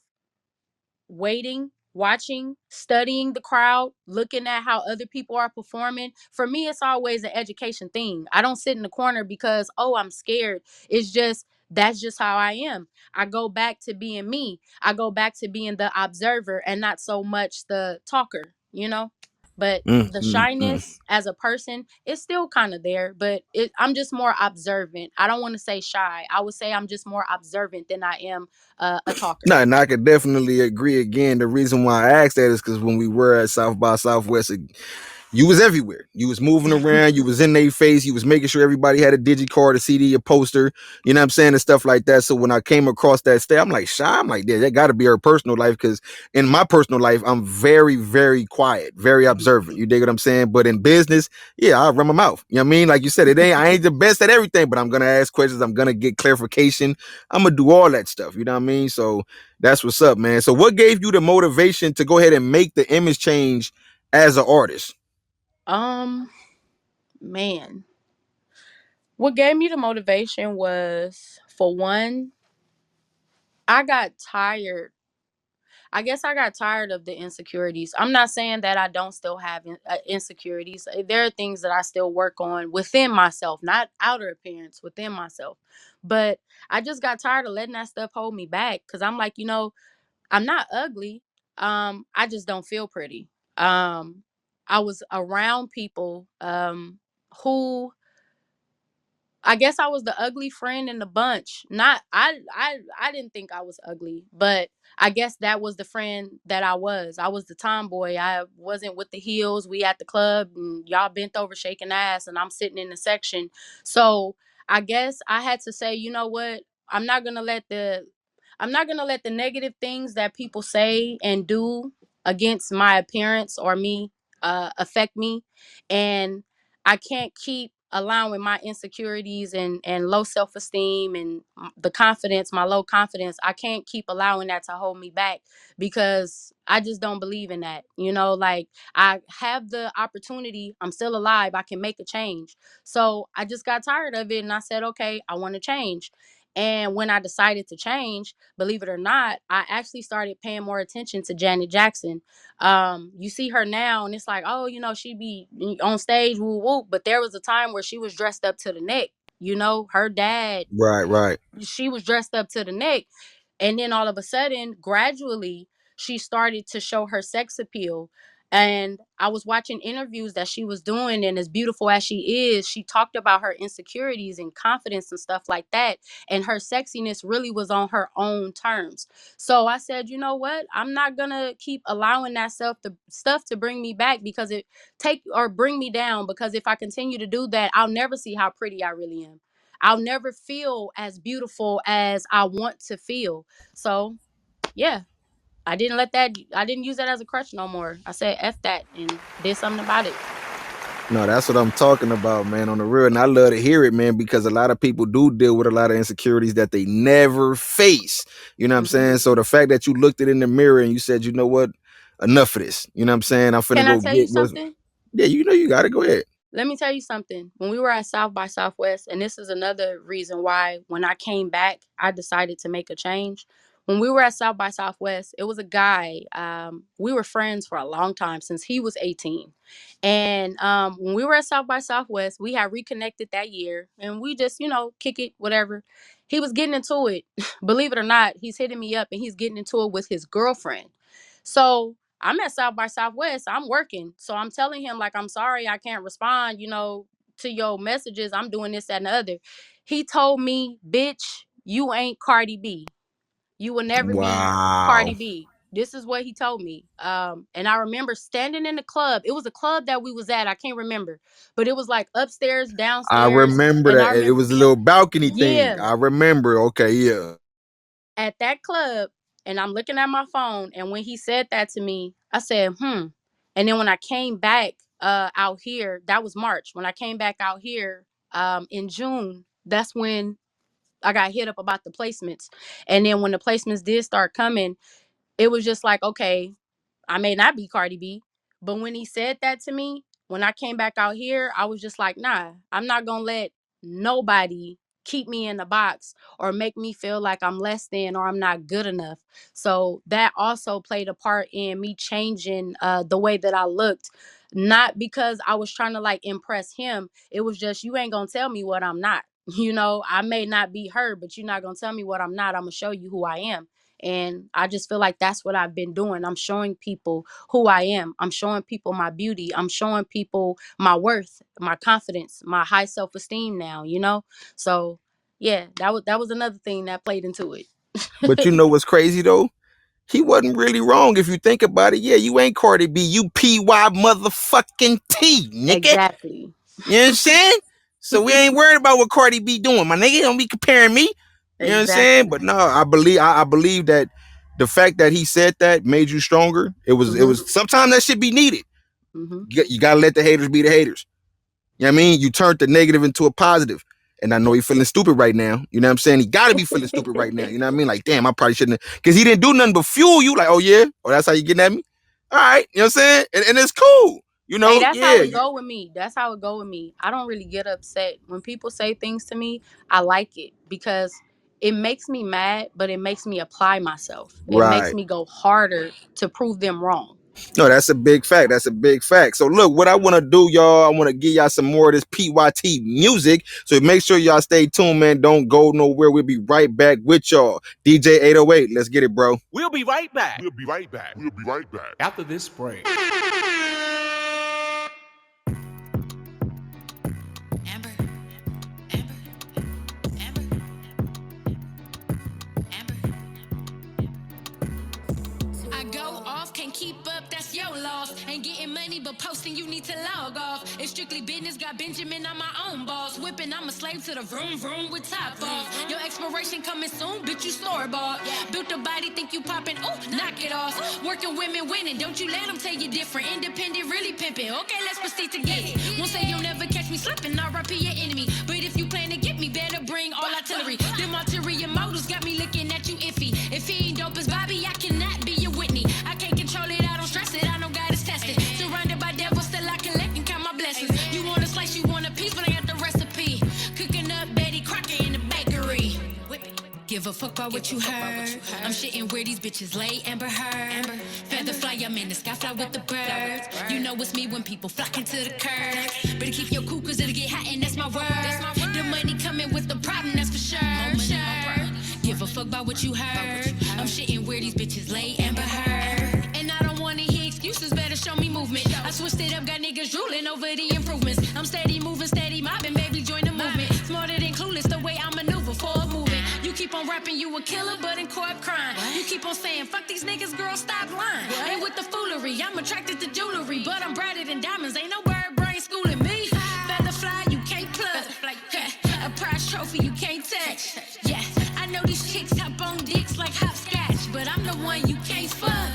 waiting, watching, studying the crowd, looking at how other people are performing. For me, it's always an education thing. I don't sit in the corner because, oh, I'm scared. It's just, that's just how I am. I go back to being me. I go back to being the observer and not so much the talker. But Mm, the mm, mm. shyness as a person is still kind of there, but I'm just more observant. I don't want to say shy. I would say I'm just more observant than I am a talker. No, and I could definitely agree again. The reason why I asked that is because when we were at South by Southwest, you was everywhere. You was moving around. You was in their face. You was making sure everybody had a digicard, a CD, a poster. You know what I'm saying, and stuff like that. So when I came across that state, I'm like, shy. I'm like, yeah, that got to be her personal life, because in my personal life, I'm very, very quiet, very observant. You dig what I'm saying? But in business, yeah, I run my mouth. You know what I mean? Like you said, I ain't the best at everything, but I'm gonna ask questions. I'm gonna get clarification. I'm gonna do all that stuff. You know what I mean? So that's what's up, man. So what gave you the motivation to go ahead and make the image change as an artist? Um, Man, what gave me the motivation was, for one, I got tired. I guess I got tired of the insecurities. I'm not saying that I don't still have insecurities. There are things that I still work on within myself, not outer appearance, within myself. But I just got tired of letting that stuff hold me back, because I'm like, I'm not ugly. I just don't feel pretty. I was around people who, I guess I was the ugly friend in the bunch. Not I didn't think I was ugly, but I guess that was the friend that I was. I was the tomboy. I wasn't with the heels. We at the club and y'all bent over shaking ass and I'm sitting in the section. So I guess I had to say, you know what? I'm not gonna let the I'm not gonna let the negative things that people say and do against my appearance or me affect me. And I can't keep allowing my insecurities and low self-esteem and the confidence, my low confidence. I can't keep allowing that to hold me back, because I just don't believe in that. Like, I have the opportunity. I'm still alive. I can make a change. So I just got tired of it and I said, okay, I want to change. And when I decided to change, believe it or not, I actually started paying more attention to Janet Jackson. You see her now and it's like, oh, she be on stage, woo woo, but there was a time where she was dressed up to the neck. Her dad, Right, right. she was dressed up to the neck. And then all of a sudden, gradually, she started to show her sex appeal. And I was watching interviews that she was doing, and as beautiful as she is, she talked about her insecurities and confidence and stuff like that. And her sexiness really was on her own terms. So I said, you know what? I'm not gonna keep allowing that stuff to bring me back, because it take or bring me down. Because if I continue to do that, I'll never see how pretty I really am. I'll never feel as beautiful as I want to feel. So yeah, I didn't use that as a crutch no more. I said F that and did something about it. No, that's what I'm talking about, man, on the real. And I love to hear it, man, because a lot of people do deal with a lot of insecurities that they never face. You know what I'm Hmm. saying? So the fact that you looked it in the mirror and you said, you know what, enough of this. You know what I'm saying? I'm finna Can I go tell you get what's. something? Yeah, you got to go ahead. Let me tell you something. When we were at South by Southwest, and this is another reason why when I came back, I decided to make a change. When we were at South by Southwest, it was a guy. We were friends for a long time, since he was 18. And when we were at South by Southwest, we had reconnected that year and we just, kick it, whatever. He was getting into it. Believe it or not, he's hitting me up and he's getting into it with his girlfriend. So I'm at South by Southwest. I'm working. So I'm telling him, like, I'm sorry I can't respond, to your messages. I'm doing this, that, and the other. He told me, bitch, you ain't Cardi B. You will never be Wow. Cardi B. This is what he told me. And I remember standing in the club. It was a club that we was at. I can't remember. But it was like upstairs, I downstairs. remember And I that. It remember, was a little balcony thing. yeah, I remember. Okay, yeah. at that club, and I'm looking at my phone, and when he said that to me, I said, And then when I came back out here, that was March. When I came back out here in June, that's when I got hit up about the placements. And then when the placements did start coming, it was just like, okay, I may not be Cardi B, but when he said that to me, when I came back out here, I was just like, nah, I'm not gonna let nobody keep me in the box or make me feel like I'm less than or I'm not good enough. So that also played a part in me changing the way that I looked. Not because I was trying to like impress him. It was just, you ain't gonna tell me what I'm not. I may not be her, but you're not gonna tell me what I'm not. I'm gonna show you who I am. And I just feel like that's what I've been doing. I'm showing people who I am. I'm showing people my beauty. I'm showing people my worth, my confidence, my high self-esteem now. So yeah, that was another thing that played into it. But you know what's crazy though? He wasn't really wrong if you think about it. Yeah, you ain't Cardi B. You PY motherfucking T, nigga. Exactly. You know what I'm saying? So we ain't worried about what Cardi B doing. My nigga don't be comparing me. You know what I'm saying? Exactly. But no, I believe that the fact that he said that made you stronger. It was sometimes that should be needed. Mm-hmm. You gotta let the haters be the haters. You know what I mean? You turned the negative into a positive. And I know he's feeling stupid right now. You know what I'm saying? He gotta be feeling stupid right now. You know what I mean? Like, damn, I probably shouldn't have. Because he didn't do nothing but fuel you. Like, oh yeah? Oh, that's how you getting at me? All right. You know what I'm saying? And it's cool. Hey, that's how Yeah. it go with me. That's how it go with me. I don't really get upset when people say things to me. I like it because it makes me mad, but it makes me apply myself. It makes Right. me go harder to prove them wrong. No, that's a big fact. That's a big fact. So look, what I want to do, y'all, I want to give y'all some more of this PYT music. So make sure y'all stay tuned, man. Don't go nowhere. We'll be right back with y'all. DJ 808. Let's get it, bro. We'll be right back. We'll be right back. We'll be right back. After this break. Amber, Amber, Amber, Amber. I go off, can't keep up, that's your loss. Ain't getting money, but posting, you need to log off. It's strictly business, got Benjamin on my own boss. Whipping, I'm a slave to the vroom vroom with top off. Your expiration coming soon, bitch, you store bought. Built a body, think you popping, ooh, knock it off. Working women winning, don't you let them tell you different. Independent, really pimping, okay, let's proceed to get it. Won't say you'll never catch me slipping, RIP your enemy. But if you plan to get me, better bring all artillery. Them ulterior motives got me looking at you iffy. If he ain't dope as Bobby, I cannot be your Whitney. I can't control it, I don't stress it, I know God is tested. Surrounded by devils, still I collect and count my blessings. You want a slice, you want a piece, but I got the recipe. Cooking up Betty Crocker in the bakery. Give a fuck about what you heard. I'm shitting where these bitches lay, Amber Heard. Feather fly, I'm in the sky, fly with the birds. You know it's me when people flocking to the curb. Better keep your cool, cause it'll get hot, and that's my word. The money coming with the problem, that's for sure. Give a fuck about what you heard. I'm shitting where these bitches lay, Amber Heard. And I don't wanna hear excuses, better show me movement. I switched it up, got niggas drooling over the improvements. I'm steady moving, steady mobbing, baby, join the movement. Smarter than clueless, the way I maneuver for a movement. You keep on rapping, you a killer, but in court crying. You keep on saying, fuck these niggas, girl, stop lying. Ain't with the foolery, I'm attracted to jewelry, but I'm brighter than diamonds, ain't no bird brain schooling me. Feather fly, you can't plug. A prize trophy, you can't touch. Yeah, I know these chicks hop on dicks like hopscotch, but I'm the one you can't fuck.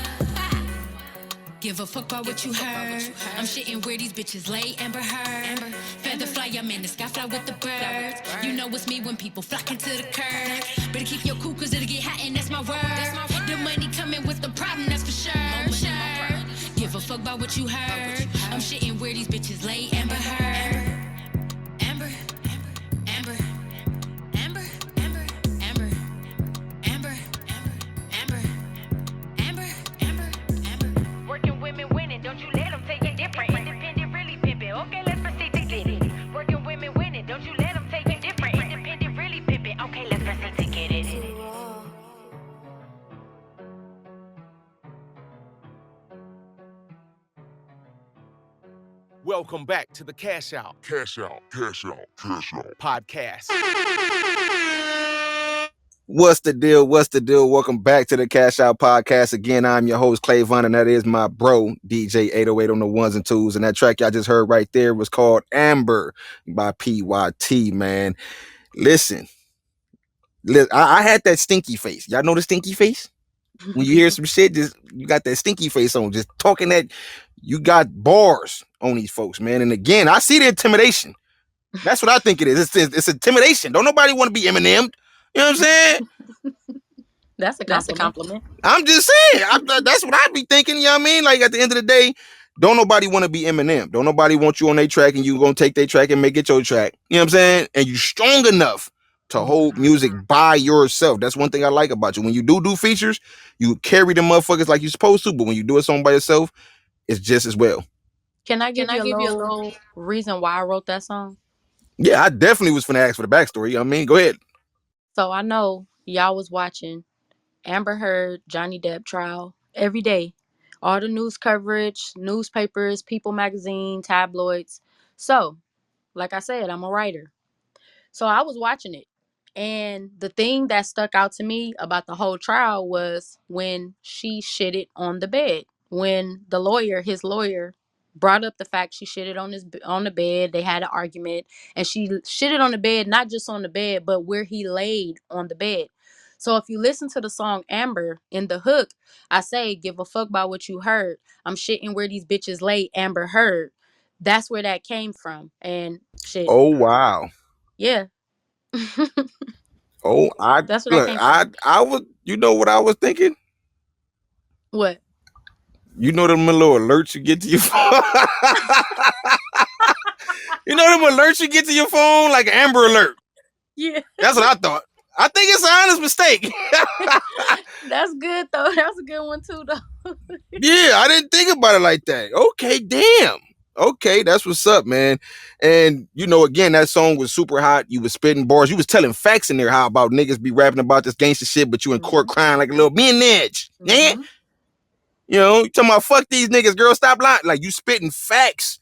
Give a fuck about what you heard. I'm shitting where these bitches lay, Amber Heard. Feather fly, I'm in the sky, fly with the birds. You know it's me when people flocking to the curb. Better keep your cool, cause it'll get hot, and that's my word. The money coming with the problem, that's for sure. Give a fuck about what you heard. I'm shitting where these bitches lay, Amber Heard. Amber, Amber, Amber, Amber, Amber, Amber, Amber, Amber, Amber, Amber. Working women winning, don't you let them take it different. Independent, really pimping. Okay, let's proceed to get it. Working women winning, don't you let them take it different. Independent, really pimping. Okay, let's proceed to get it. Welcome back to the Cash Out Cash out. Cash out. Cash out. podcast. What's the deal? What's the deal? Welcome back to the Cash Out Podcast. Again, I'm your host, Clayvon, and that is my bro, DJ 808 on the ones and twos. And that track y'all just heard right there was called Amber by PYT, man. Listen, I had that stinky face. Y'all know the stinky face? When you hear some shit, just you got that stinky face on, just talking that you got bars on these folks, man. And again, I see the intimidation. That's what I think it is. It's intimidation. Don't nobody want to be Eminem. You know what I'm saying? That's a compliment. I'm just saying. That's what I'd be thinking. You know what I mean? Like at the end of the day, don't nobody want to be Eminem. Don't nobody want you on their track and you gonna take their track and make it your track. You know what I'm saying? And you strong enough to hold music by yourself. That's one thing I like about you. When you do features, you carry the motherfuckers like you're supposed to. But when you do a song by yourself, it's just as well. Can I give you a little reason why I wrote that song? Yeah, I definitely was finna ask for the backstory. You know what I mean? Go ahead. So I know y'all was watching Amber Heard, Johnny Depp trial every day. All the news coverage, newspapers, People magazine, tabloids. So, like I said, I'm a writer. So I was watching it. And the thing that stuck out to me about the whole trial was when she shitted on the bed. When his lawyer, brought up the fact she shitted on the bed. They had an argument, and she shitted on the bed, not just on the bed, but where he laid on the bed. So if you listen to the song Amber in the hook, I say, give a fuck about what you heard. I'm shitting where these bitches lay, Amber Heard. That's where that came from. And shit, Oh wow. yeah. Oh, That's where that came from. I was, you know what I was thinking? What? You know them little alerts you get to your phone? You know them alerts you get to your phone? Like an Amber Alert. Yeah. That's what I thought. I think it's an honest mistake. That's good, though. That's a good one, too, though. Yeah, I didn't think about it like that. Okay, damn. Okay, that's what's up, man. And, you know, again, that song was super hot. You was spitting bars. You was telling facts in there how about niggas be rapping about this gangster shit, but you in court crying like a little me and Edge. Yeah. You know, you talking about fuck these niggas, girl, stop lying. Like you spitting facts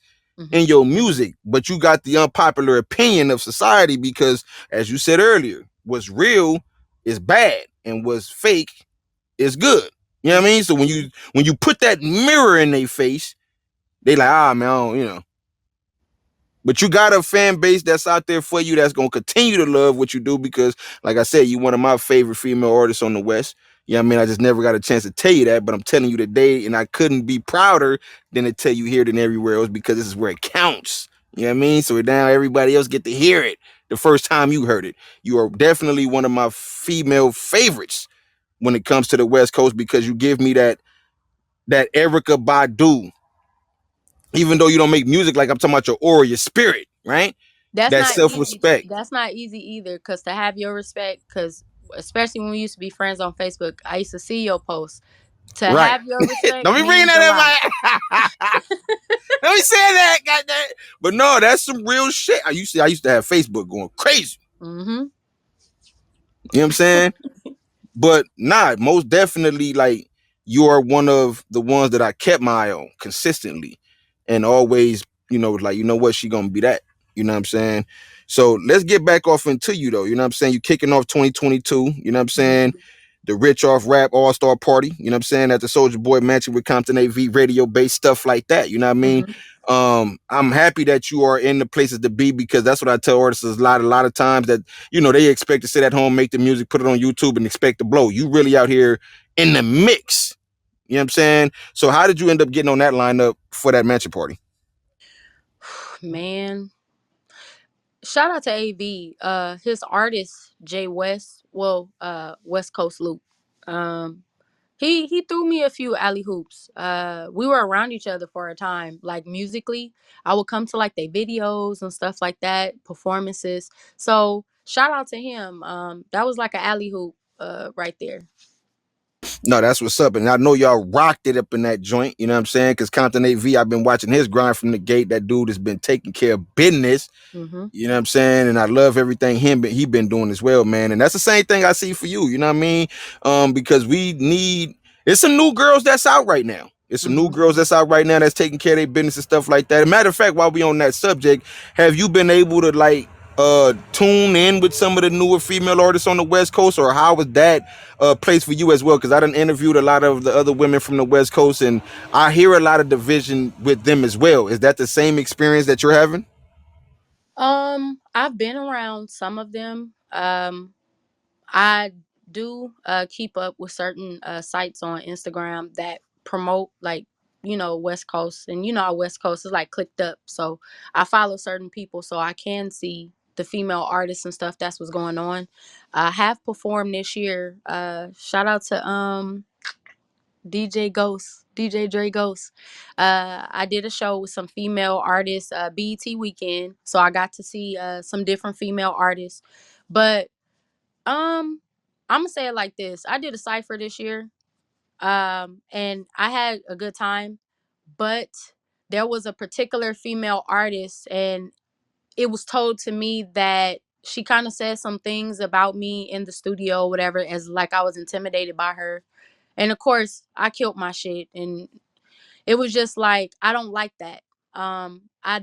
in your music, but you got the unpopular opinion of society because, as you said earlier, what's real is bad and what's fake is good. You know what I mean? So when you put that mirror in their face, they like, man, I don't, you know. But you got a fan base that's out there for you that's gonna continue to love what you do because, like I said, you're one of my favorite female artists on the West. You know what I mean? I just never got a chance to tell you that, but I'm telling you today, and I couldn't be prouder than to tell you here than everywhere else because this is where it counts. You know what I mean? So now everybody else get to hear it the first time you heard it. You are definitely one of my female favorites when it comes to the West Coast because you give me that Erykah Badu. Even though you don't make music, like I'm talking about your aura, your spirit, right? That's that not self-respect. Easy. That's not easy either, because to have your respect, because especially when we used to be friends on Facebook, I used to see your posts. To have your respect. Don't be bringing that in Don't be saying that, goddamn. But no, that's some real shit. I used to have Facebook going crazy. You know what I'm saying? But nah, most definitely, like you are one of the ones that I kept my eye on consistently, and always, you know, like you know what, she gonna be that. You know what I'm saying? So let's get back off into you though. You know what I'm saying? You kicking off 2022. You know what I'm saying? The Rich Off Rap All-Star Party, you know what I'm saying, at the Soulja Boy Mansion with Compton AV, radio-based stuff like that, you know what I mean? I'm happy that you are in the places to be because that's what I tell artists a lot of times that, you know, they expect to sit at home, make the music, put it on YouTube and expect to blow. You really out here in the mix, you know what I'm saying? So how did you end up getting on that lineup for that mansion party? Man, shout out to AV. His artist Jay West, West Coast Loop. He threw me a few alley hoops. We were around each other for a time, like musically. I would come to like their videos and stuff like that, performances. So shout out to him. That was like an alley hoop, right there. No, that's what's up. And I know y'all rocked it up in that joint, you know what I'm saying? Because Compton AV, I've been watching his grind from the gate. That dude has been taking care of business. You know what I'm saying? And I love everything he been doing as well, man. And that's the same thing I see for you, you know what I mean? Because we need, it's some new girls that's out right now. It's some new girls that's out right now that's taking care of their business and stuff like that. As a matter of fact, while we on that subject, have you been able to like tune in with some of the newer female artists on the West Coast, or how was that place for you as well? Because I done interviewed a lot of the other women from the West Coast, and I hear a lot of division with them as well. Is that the same experience that you're having? I've been around some of them. I do keep up with certain sites on Instagram that promote like West Coast, and how West Coast is like clicked up. So I follow certain people so I can see the female artists and stuff. That's what's going on. I have performed this year. Shout out to DJ Ghost, DJ Dre Ghost. I did a show with some female artists, BET weekend, so I got to see some different female artists. But I'm gonna say it like this: I did a cipher this year, and I had a good time. But there was a particular female artist, and it was told to me that she kind of said some things about me in the studio, whatever, as like I was intimidated by her. And of course, I killed my shit, and it was just like I don't like that. I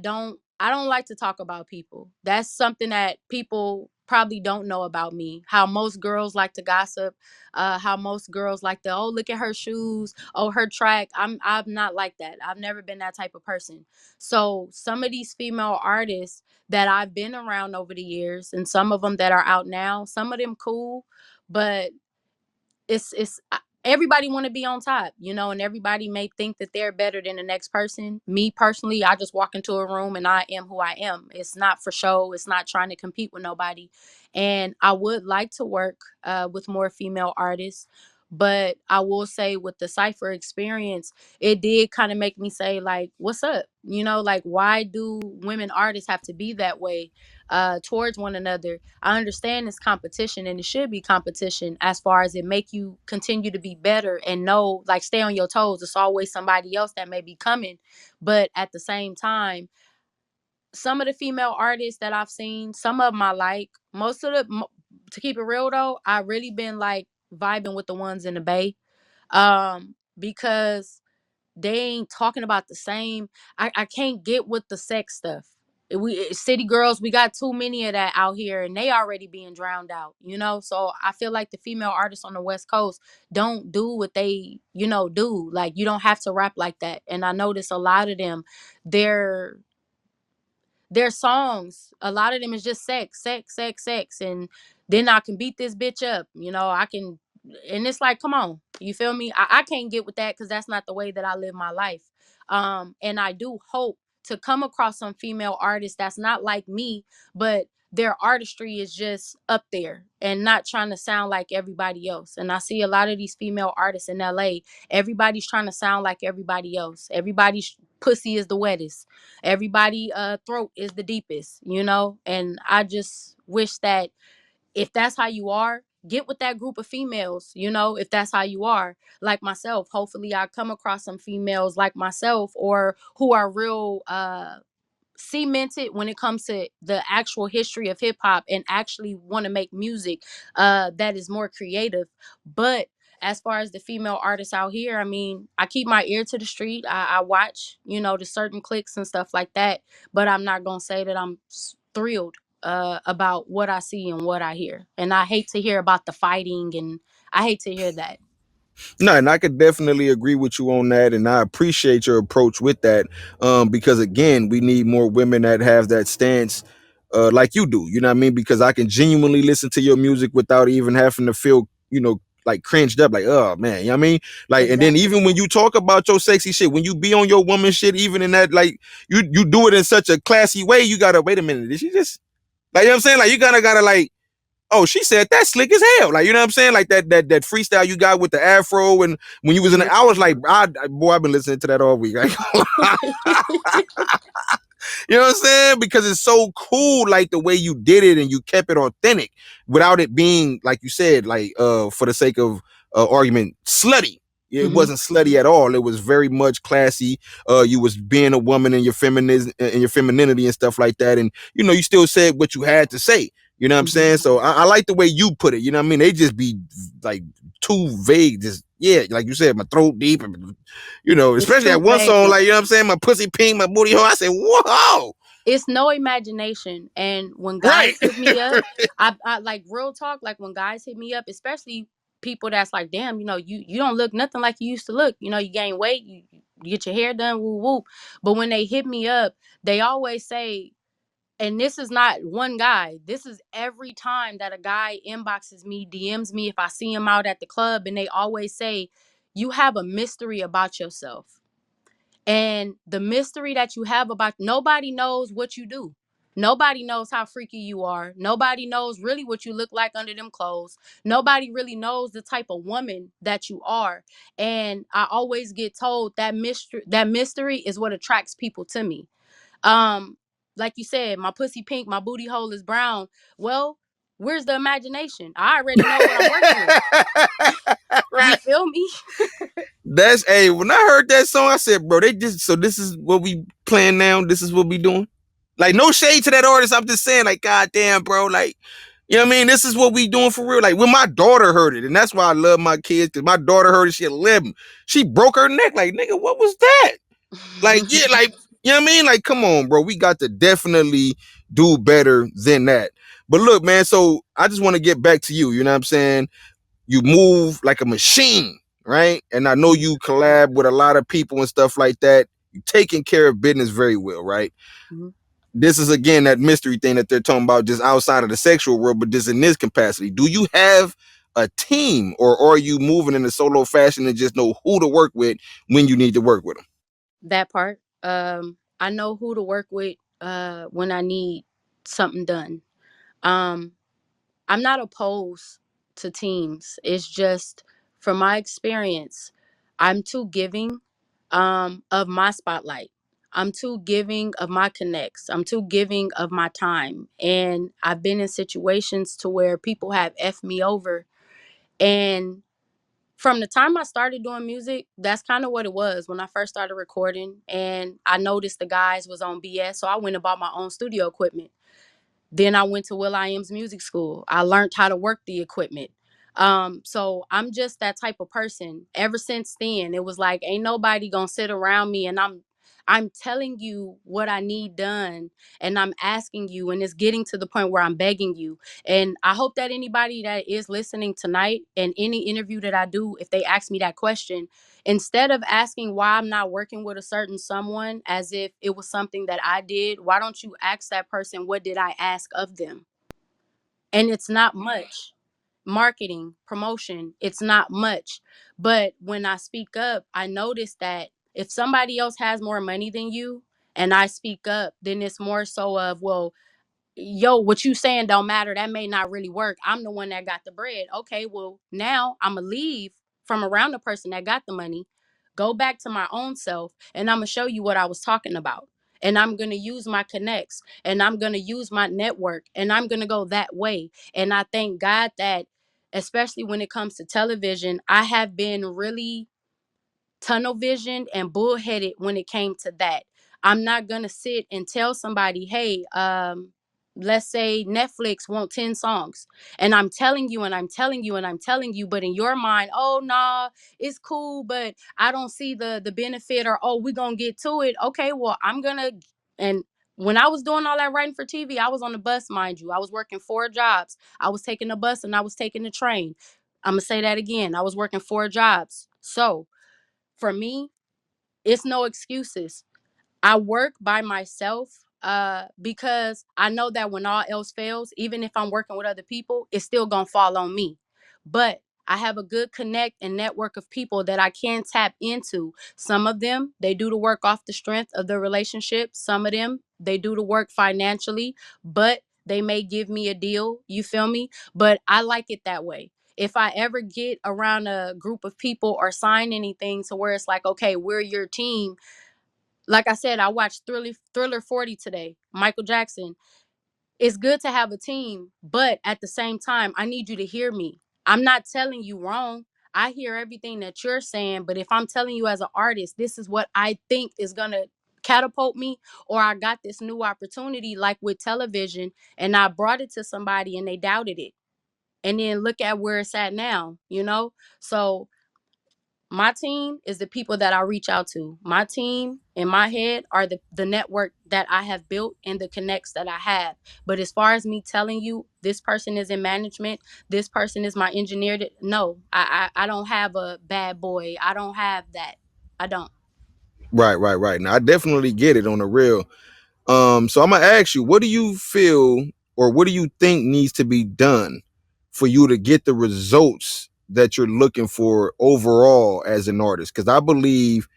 don't like to talk about people. That's something that people probably don't know about me. How most girls like to gossip, how most girls like to, oh, look at her shoes, oh, her track. I'm not like that. I've never been that type of person. So some of these female artists that I've been around over the years, and some of them that are out now, some of them cool, but everybody want to be on top, and everybody may think that they're better than the next person. Me personally, I just walk into a room and I am who I am. It's not for show. It's not trying to compete with nobody. And I would like to work with more female artists. But I will say with the Cypher experience, it did kind of make me say, like, what's up? Like, why do women artists have to be that way towards one another? I understand it's competition, and it should be competition as far as it make you continue to be better and know, like, stay on your toes. It's always somebody else that may be coming. But at the same time, some of the female artists that I've seen, some of them I like. Most of to keep it real though, I really been like vibing with the ones in the Bay, because they ain't talking about the same. I can't get with the sex stuff. City girls, we got too many of that out here, and they already being drowned out. So I feel like the female artists on the West Coast don't do what they do. Like, you don't have to rap like that. And I notice a lot of them, their their songs, a lot of them is just sex, sex, sex, sex, and then I can beat this bitch up. I can, and it's like, come on, you feel me? I can't get with that because that's not the way that I live my life. And I do hope to come across some female artists that's not like me, but their artistry is just up there and not trying to sound like everybody else. And I see a lot of these female artists in LA, everybody's trying to sound like everybody else. Everybody's pussy is the wettest. Everybody throat is the deepest. And I just wish that if that's how you are, get with that group of females. If that's how you are, like myself, hopefully I come across some females like myself, or who are real cemented when it comes to the actual history of hip hop and actually want to make music that is more creative. But as far as the female artists out here, I mean, I keep my ear to the street. I watch, the certain clicks and stuff like that. But I'm not gonna say that I'm thrilled about what I see and what I hear. And I hate to hear about the fighting, and I hate to hear that. No, and I could definitely agree with you on that, and I appreciate your approach with that. Because again, we need more women that have that stance, like you do. You know what I mean? Because I can genuinely listen to your music without even having to feel, like cringed up, like, oh man, you know what I mean? Like, and then Exactly. even when you talk about your sexy shit, when you be on your woman shit, even in that, like, you do it in such a classy way, you gotta wait a minute. Did she just, like, you know what I'm saying? Like, you gotta like, oh, she said that slick as hell. Like, you know what I'm saying? Like that freestyle you got with the afro, and when you was in the, I was like, boy, I've been listening to that all week. Like, you know what I'm saying? Because it's so cool, like the way you did it and you kept it authentic without it being, like you said, like for the sake of argument, slutty. It Hmm. wasn't slutty at all. It was very much classy. You was being a woman in your feminism and your femininity and stuff like that. And you still said what you had to say. You know what I'm Hmm. saying? So I like the way you put it. You know what I mean? They just be like too vague, just yeah, like you said, my throat deep, and It's especially too that one song, vague. like my pussy pink, my booty hole. I said, whoa, It's no imagination. And when right. guys hit me up, I like real talk. Like when guys hit me up, especially people that's like, damn, you don't look nothing like you used to look. You gain weight, you get your hair done, woo woo. But when they hit me up, they always say, and this is not one guy. This is every time that a guy inboxes me, DMs me, if I see him out at the club, and they always say, you have a mystery about yourself. And the mystery that you have about nobody knows what you do. Nobody knows how freaky you are. Nobody knows really what you look like under them clothes. Nobody really knows the type of woman that you are. And I always get told that mystery is what attracts people to me. Um, like you said, my pussy pink, my booty hole is brown. Well, where's the imagination? I already know what I'm working with. You Right. feel me? That's when I heard that song, I said, bro, so this is what we playing now. This is what we doing. Like, no shade to that artist. I'm just saying, like, goddamn, bro, like, you know what I mean? This is what we doing for real. Like, when my daughter heard it, and that's why I love my kids, because my daughter heard it, she 11. She broke her neck. Like, nigga, what was that? Like, yeah, like, you know what I mean? Like, come on, bro. We got to definitely do better than that. But look, man, so I just want to get back to you. You know what I'm saying? You move like a machine, right? And I know you collab with a lot of people and stuff like that. You're taking care of business very well, right? Mhm. This is again that mystery thing that they're talking about, just outside of the sexual world, but just in this capacity. Do you have a team, or are you moving in a solo fashion and just know who to work with when you need to work with them? That part. I know who to work with when I need something done. Um, I'm not opposed to teams. It's just from my experience, I'm too giving of my spotlight. I'm too giving of my connects. I'm too giving of my time. And I've been in situations to where people have F me over. And from the time I started doing music, that's kind of what it was when I first started recording. And I noticed the guys was on BS. So I went and bought my own studio equipment. Then I went to Will I Am's music school. I learned how to work the equipment. So I'm just that type of person. Ever since then, it was like ain't nobody gonna sit around me, and I'm telling you what I need done, and I'm asking you, and it's getting to the point where I'm begging you. And I hope that anybody that is listening tonight and any interview that I do, if they ask me that question, instead of asking why I'm not working with a certain someone as if it was something that I did, why don't you ask that person, what did I ask of them? And it's not much. Marketing, promotion, it's not much. But when I speak up, I notice that if somebody else has more money than you and I speak up, then it's more so of, well, yo, what you saying don't matter. That may not really work. I'm the one that got the bread. Okay, well, now I'm going to leave from around the person that got the money, go back to my own self, and I'm going to show you what I was talking about. And I'm going to use my connects, and I'm going to use my network, and I'm going to go that way. And I thank God that, especially when it comes to television, I have been really tunnel visioned and bullheaded when it came to that. I'm not gonna sit and tell somebody, hey, let's say Netflix want 10 songs. And I'm telling you and I'm telling you and I'm telling you, but in your mind, oh nah, it's cool, but I don't see the benefit, or oh, we're gonna get to it. Okay, well, I'm gonna and when I was doing all that writing for TV, I was on the bus, mind you. I was working 4 jobs. I was taking the bus and I was taking the train. I'm gonna say that again. I was working 4 jobs. So for me, it's no excuses. I work by myself because I know that when all else fails, even if I'm working with other people, it's still going to fall on me. But I have a good connect and network of people that I can tap into. Some of them, they do the work off the strength of the relationship. Some of them, they do the work financially, but they may give me a deal. You feel me? But I like it that way. If I ever get around a group of people or sign anything to where it's like, okay, we're your team, like I said, I watched Thriller 40 today. Michael Jackson. It's good to have a team, but at the same time, I need you to hear me. I'm not telling you wrong. I hear everything that you're saying, but if I'm telling you as an artist, this is what I think is going to catapult me, or I got this new opportunity like with television and I brought it to somebody and they doubted it. And then look at where it's at now, you know? So My team is the people that I reach out to. My team in my head are the network that I have built and the connects that I have. But as far as me telling you, this person is in management, this person is my engineer, no, I don't have a bad boy. I don't have that. I don't. Right. Now I definitely get it on the real. So I'm gonna ask you, what do you feel or what do you think needs to be done for you to get the results that you're looking for overall as an artist? Because I believe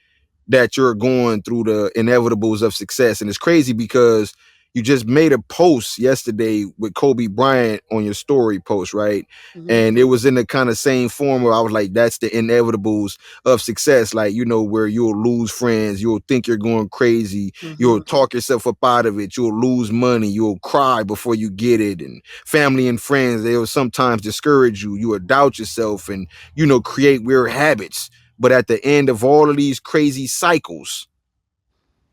that you're going through the inevitables of success. And it's crazy because you just made a post yesterday with Kobe Bryant on your story post, right? Mm-hmm. And it was in the kind of same form where I was like, that's the inevitables of success. Like, you know, where you'll lose friends, you'll think you're going crazy, you'll Mm-hmm. talk yourself up out of it, you'll lose money, you'll cry before you get it. And family and friends, they'll sometimes discourage you, you will doubt yourself and, you know, create weird habits. But at the end of all of these crazy cycles,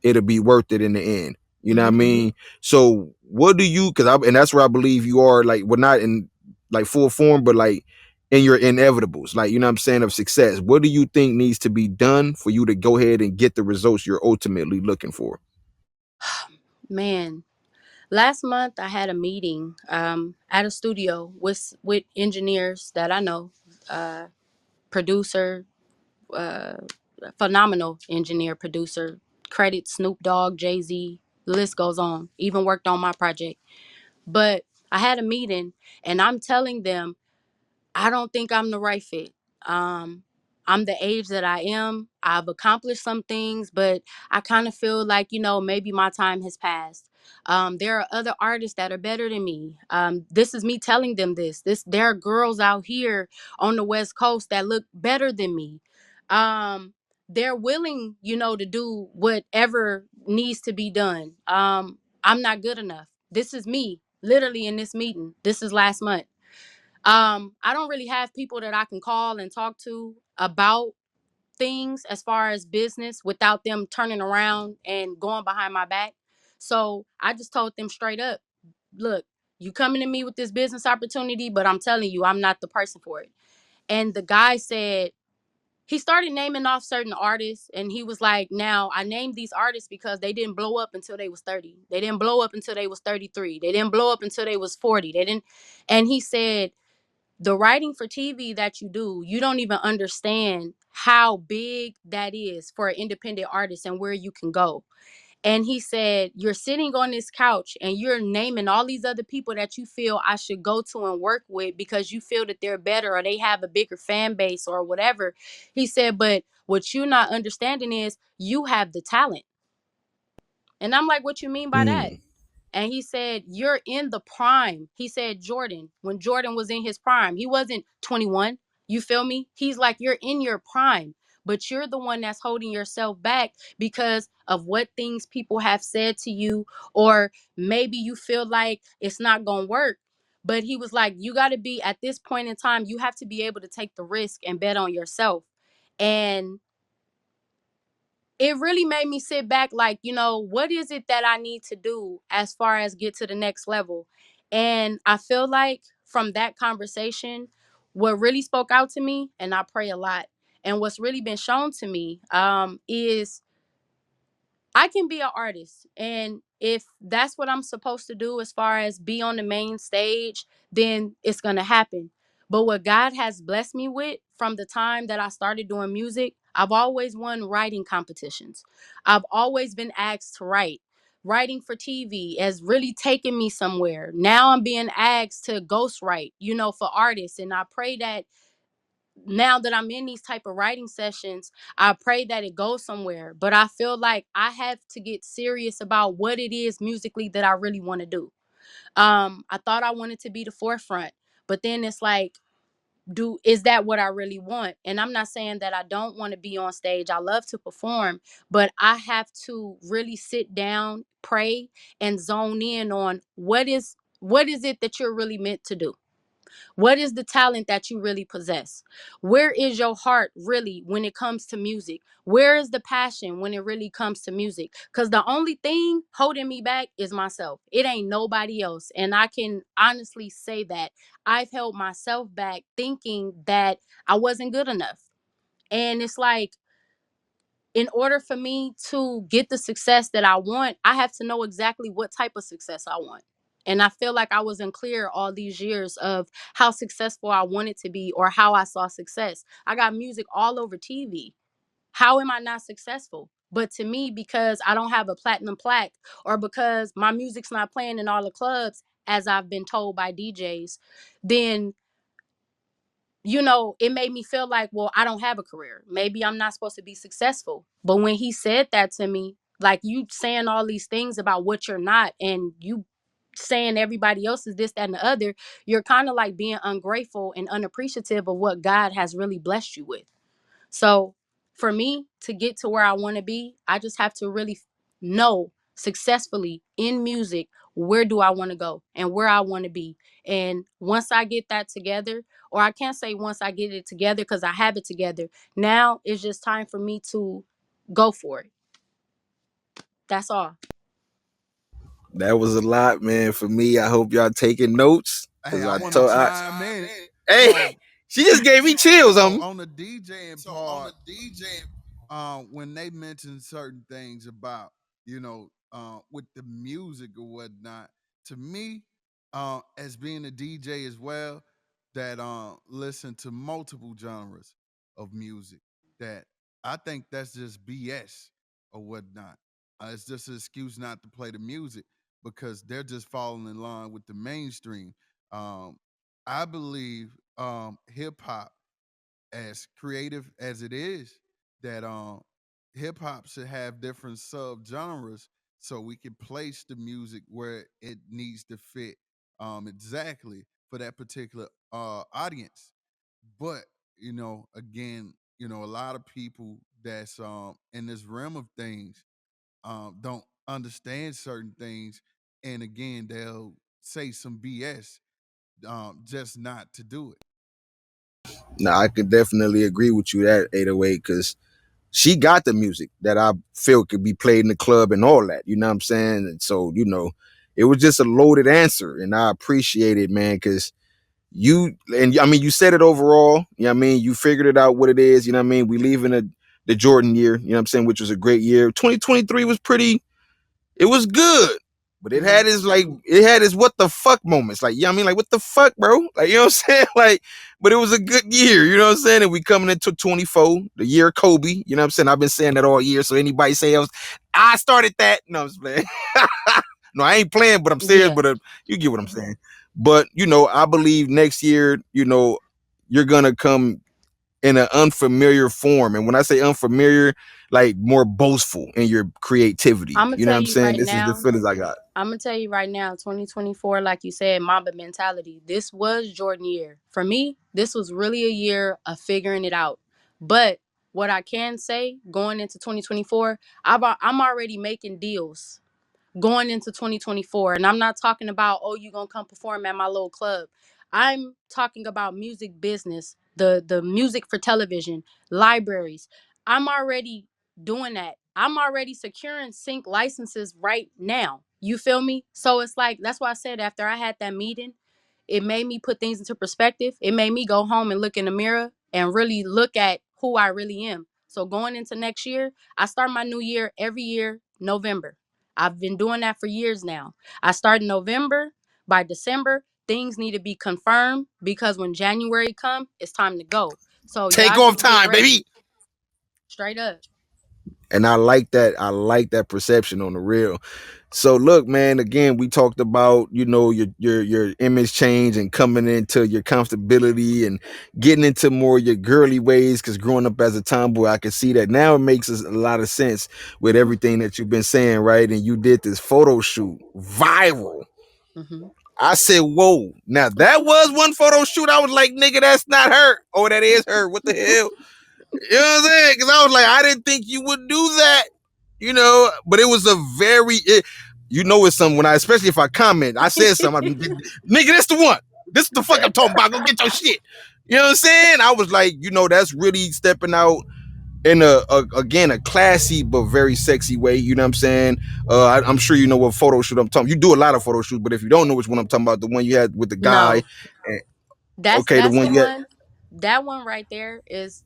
it'll be worth it in the end. You know what I Mm-hmm. mean? So what do you, and that's where I believe you are, like, we're not in like full form, but like in your inevitables, like, you know what I'm saying, of success. What do you think needs to be done for you to go ahead and get the results you're ultimately looking for? Man, last month I had a meeting at a studio with engineers that I know, producer, uh, phenomenal engineer, producer, credit Snoop Dogg, Jay-Z, the list goes on, even worked on my project. But I had a meeting and I'm telling them I don't think I'm the right fit. Um, I'm the age that I am. I've accomplished some things, but I kind of feel like, maybe my time has passed. There are other artists that are better than me. This is me telling them this. There are girls out here on the West Coast that look better than me. They're willing, to do whatever needs to be done. I'm not good enough. This is me, literally in this meeting. This is last month. I don't really have people that I can call and talk to about things as far as business without them turning around and going behind my back. So I just told them straight up, look, you coming to me with this business opportunity, but I'm telling you, I'm not the person for it. And the guy said, he started naming off certain artists and he was like, now I named these artists because they didn't blow up until they was 30. They didn't blow up until they was 33. They didn't blow up until they was 40. They didn't. And he said, the writing for TV that you do, you don't even understand how big that is for an independent artist and where you can go. And he said, you're sitting on this couch and you're naming all these other people that you feel I should go to and work with because you feel that they're better or they have a bigger fan base or whatever. He said, but what you're not understanding is you have the talent. And I'm like, what you mean by that? Mm. And he said, you're in the prime. He said, Jordan, when Jordan was in his prime, he wasn't 21. You feel me? He's like, you're in your prime, but you're the one that's holding yourself back because of what things people have said to you, or maybe you feel like it's not going to work. But he was like, you got to be at this point in time, you have to be able to take the risk and bet on yourself. And it really made me sit back like, what is it that I need to do as far as get to the next level? And I feel like from that conversation, what really spoke out to me, and I pray a lot, and what's really been shown to me is I can be an artist. And if that's what I'm supposed to do as far as be on the main stage, then it's going to happen. But what God has blessed me with from the time that I started doing music, I've always won writing competitions. I've always been asked to write. Writing for TV has really taken me somewhere. Now I'm being asked to ghostwrite, for artists. And I pray that now that I'm in these type of writing sessions, I pray that it goes somewhere. But I feel like I have to get serious about what it is musically that I really want to do. I thought I wanted to be the forefront, but then it's like, is that what I really want? And I'm not saying that I don't want to be on stage. I love to perform, but I have to really sit down, pray, and zone in on what is it that you're really meant to do. What is the talent that you really possess? Where is your heart really when it comes to music? Where is the passion when it really comes to music? Because the only thing holding me back is myself. It ain't nobody else. And I can honestly say that I've held myself back thinking that I wasn't good enough. And it's like, in order for me to get the success that I want, I have to know exactly what type of success I want. And I feel like I was unclear all these years of how successful I wanted to be or how I saw success. I got music all over TV. How am I not successful? But to me, because I don't have a platinum plaque or because my music's not playing in all the clubs, as I've been told by DJs, then it made me feel like, well, I don't have a career. Maybe I'm not supposed to be successful. But when he said that to me, like, you saying all these things about what you're not, and you saying everybody else is this, that, and the other, you're kind of like being ungrateful and unappreciative of what God has really blessed you with. So for me to get to where I want to be, I just have to really know successfully in music, where do I want to go and where I want to be. And once I get that together, or I can't say once I get it together because I have it together, now it's just time for me to go for it. That's all. That was a lot, man. For me, I hope y'all taking notes Hey, because I I want to told. chime in. Hey, So, she just gave me chills on me. on the DJing part, when they mention certain things about, with the music or whatnot, to me, as being a DJ as well, that listen to multiple genres of music, that I think that's just BS or whatnot. It's just an excuse not to play the music because they're just falling in line with the mainstream. Um, I believe hip hop, as creative as it is, that hip hop should have different subgenres so we can place the music where it needs to fit exactly for that particular audience. But again, a lot of people that's in this realm of things don't understand certain things, and again, they'll say some BS just not to do it. Now, I could definitely agree with you that 808 because she got the music that I feel could be played in the club and all that. You know what I'm saying? And so, it was just a loaded answer, and I appreciate it, man, because you said it overall. You know what I mean? You figured it out what it is. You know what I mean? We leave in the Jordan year, you know what I'm saying, which was a great year. 2023 was it was good. But it had his what the fuck moments. Like, you know what I mean? Like, what the fuck, bro? Like, you know what I'm saying? Like, but it was a good year, you know what I'm saying? And we coming into 24, the year Kobe, you know what I'm saying? I've been saying that all year. So anybody say else, I started that. No, I'm just playing. No, I ain't playing, but I'm serious, Yeah. but you get what I'm saying. But, I believe next year, you're going to come in an unfamiliar form. And when I say unfamiliar, like more boastful in your creativity. I'm gonna You know what tell I'm you saying? right This is the now. feelings I got. I'm gonna tell you right now, 2024, like you said, Mamba mentality. This was Jordan year. For me, this was really a year of figuring it out. But what I can say going into 2024, I'm already making deals going into 2024. And I'm not talking about, oh, you gonna come perform at my little club. I'm talking about music business, the music for television, libraries. I'm already doing that. I'm already securing sync licenses right now. You feel me? So it's like, that's why I said after I had that meeting, it made me put things into perspective. It made me go home and look in the mirror and really look at who I really am. So going into next year, I start my new year every year, November. I've been doing that for years now. I start in November. By December, things need to be confirmed because when January come, it's time to go. So Take y'all off just get time, ready. baby. Straight up. And I like that. I like that perception on the real. So look, man, again, we talked about, your image change and coming into your comfortability and getting into more your girly ways. Cause growing up as a tomboy, I can see that now it makes a lot of sense with everything that you've been saying, right? And you did this photo shoot viral. Mm-hmm. I said, whoa. Now that was one photo shoot. I was like, nigga, that's not her. Oh, that is her. What the hell? You know what I'm saying? Because I was like, I didn't think you would do that. But it was it's something when especially if I comment, I said something, nigga, this the one. This is the fuck I'm talking about. Go get your shit. You know what I'm saying? I was like, that's really stepping out in again, a classy but very sexy way. You know what I'm saying? I'm sure you know what photo shoot I'm talking. You do a lot of photo shoots, but if you don't know which one I'm talking about, the one you had with the guy. No, that's Okay, the that's one the you had. one. That one right there is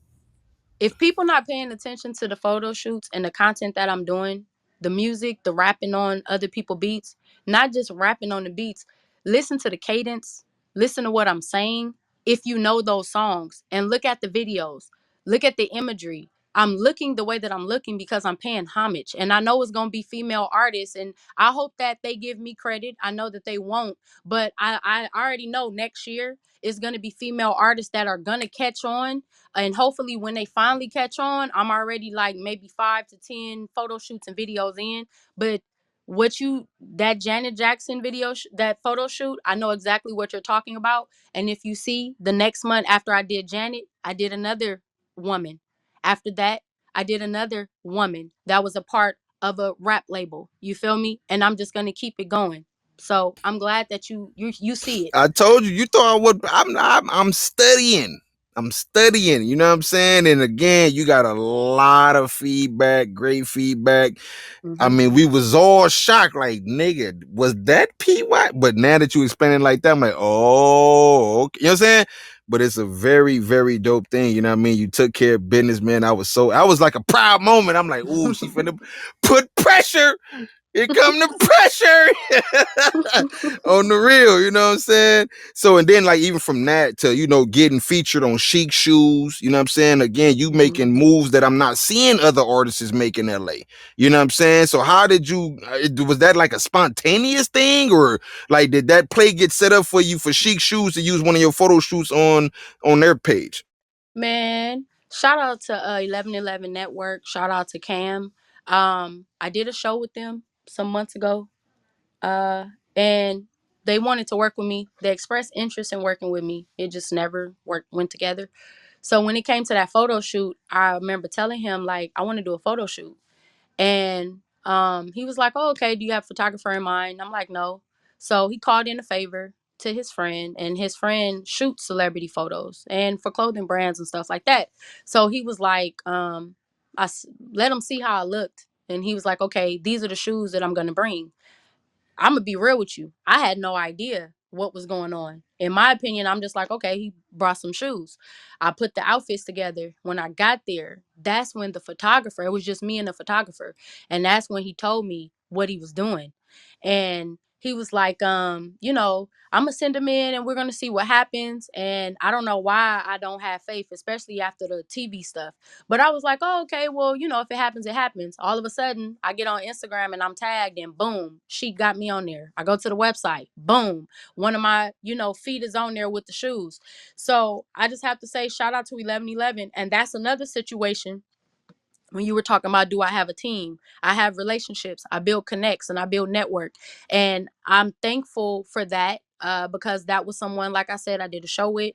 if people not paying attention to the photo shoots and the content that I'm doing, the music, the rapping on other people beats, not just rapping on the beats, listen to the cadence, listen to what I'm saying. If you know those songs and look at the videos, look at the imagery. I'm looking the way that I'm looking because I'm paying homage. And I know it's going to be female artists. And I hope that they give me credit. I know that they won't. But I already know next year it's going to be female artists that are going to catch on, and hopefully when they finally catch on, I'm already like maybe 5 to 10 photo shoots and videos in. But that Janet Jackson video, that photo shoot, I know exactly what you're talking about. And if you see, the next month after I did Janet, I did another woman. After that, I did another woman that was a part of a rap label. You feel me? And I'm just gonna keep it going. So I'm glad that you see it. I told you, you thought I would. I'm studying. I'm studying. You know what I'm saying? And again, you got a lot of feedback, great feedback. I Hmm. mean, we was all shocked, like, nigga, was that PY? But now that you explain it like that, I'm like, oh, okay. You know what I'm saying? But it's a very, very dope thing. You know what I mean? You took care of business, man. I was like a proud moment. I'm like, ooh, she finna put pressure. Here come the pressure on the real, you know what I'm saying? So, and then like even from that to, getting featured on Chic Shoes, you know what I'm saying? Again, you Hmm. making moves that I'm not seeing other artists make in LA. You know what I'm saying? So how did you, was that like a spontaneous thing, or like did that play get set up for you for Chic Shoes to use one of your photo shoots on their page? Man, shout out to 1111 Network. Shout out to Cam. I did a show with them some months ago. Uh, and they wanted to work with me. They expressed interest in working with me. It just never went together. So when it came to that photo shoot, I remember telling him like I want to do a photo shoot. And he was like, "Oh, okay, do you have a photographer in mind?" I'm like, "No." So he called in a favor to his friend, and his friend shoots celebrity photos and for clothing brands and stuff like that. So he was like, let him see how I looked. And he was like, "Okay, these are the shoes that I'm gonna bring." I'm gonna be real with you. I had no idea what was going on. In my opinion, I'm just like, okay, he brought some shoes. I put the outfits together. When I got there, that's when the photographer, it was just me and the photographer. And that's when he told me what he was doing. And he was like, I'm gonna send him in and we're gonna see what happens. And I don't know why I don't have faith, especially after the TV stuff. But I was like, oh, okay, well, if it happens, it happens. All of a sudden, I get on Instagram and I'm tagged, and boom, she got me on there. I go to the website, boom, one of my, feet is on there with the shoes. So I just have to say, shout out to 1111. And that's another situation when you were talking about, do I have a team? I have relationships, I build connects, and I build network. And I'm thankful for that, because that was someone, like I said, I did a show with.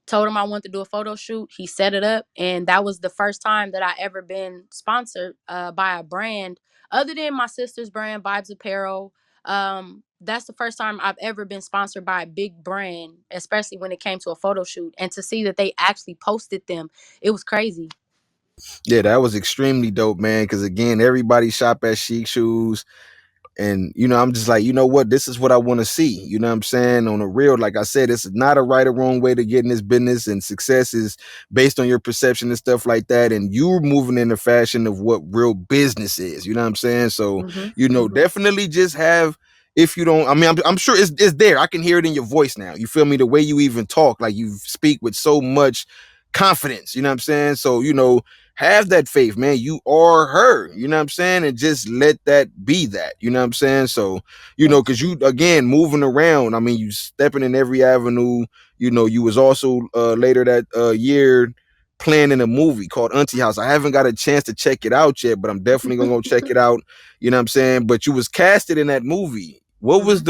Told him I wanted to do a photo shoot. He set it up, and that was the first time that I ever been sponsored by a brand other than my sister's brand, Vibes Apparel. That's the first time I've ever been sponsored by a big brand, especially when it came to a photo shoot. And to see that they actually posted them, it was crazy. Yeah, that was extremely dope, man. Because again, everybody shop at Chic Shoes. And I'm just like, you know what, this is what I want to see. You know what I'm saying? On a real, like I said, it's not a right or wrong way to get in this business, and success is based on your perception and stuff like that. And you're moving in the fashion of what real business is. You know what I'm saying? So, Hmm. definitely just have, if you don't, I mean, I'm sure it's there. I can hear it in your voice now. You feel me? The way you even talk, like you speak with so much confidence. You know what I'm saying? So, have that faith, man. You are her, you know what I'm saying? And just let that be that, you know what I'm saying? So, Thank because you, you. again, moving around, I mean, you stepping in every avenue. You was also later that year playing in a movie called Auntie House. I haven't got a chance to check it out yet, but I'm definitely gonna go check it out. You know what I'm saying? But you was casted in that movie. What was Hmm.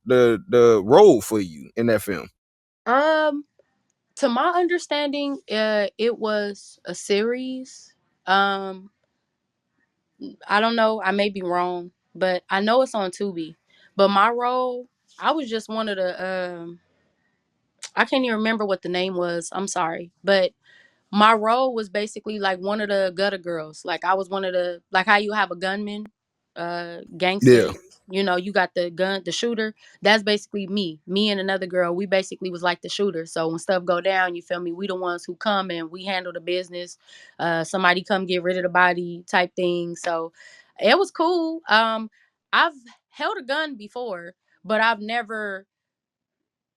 the role for you in that film? Um, to my understanding, it was a series. Um, I don't know. I may be wrong, but I know it's on Tubi. But my role, I was just one of the. I can't even remember what the name was. I'm sorry, but my role was basically like one of the gutter girls. Like I was one of the, like how you have a gunman, Yeah. gangster. You know, you got the gun, the shooter. That's basically me. Me and another girl. We basically was like the shooter. So when stuff go down, you feel me? We the ones who come and we handle the business. Somebody come get rid of the body type thing. So it was cool. I've held a gun before, but I've never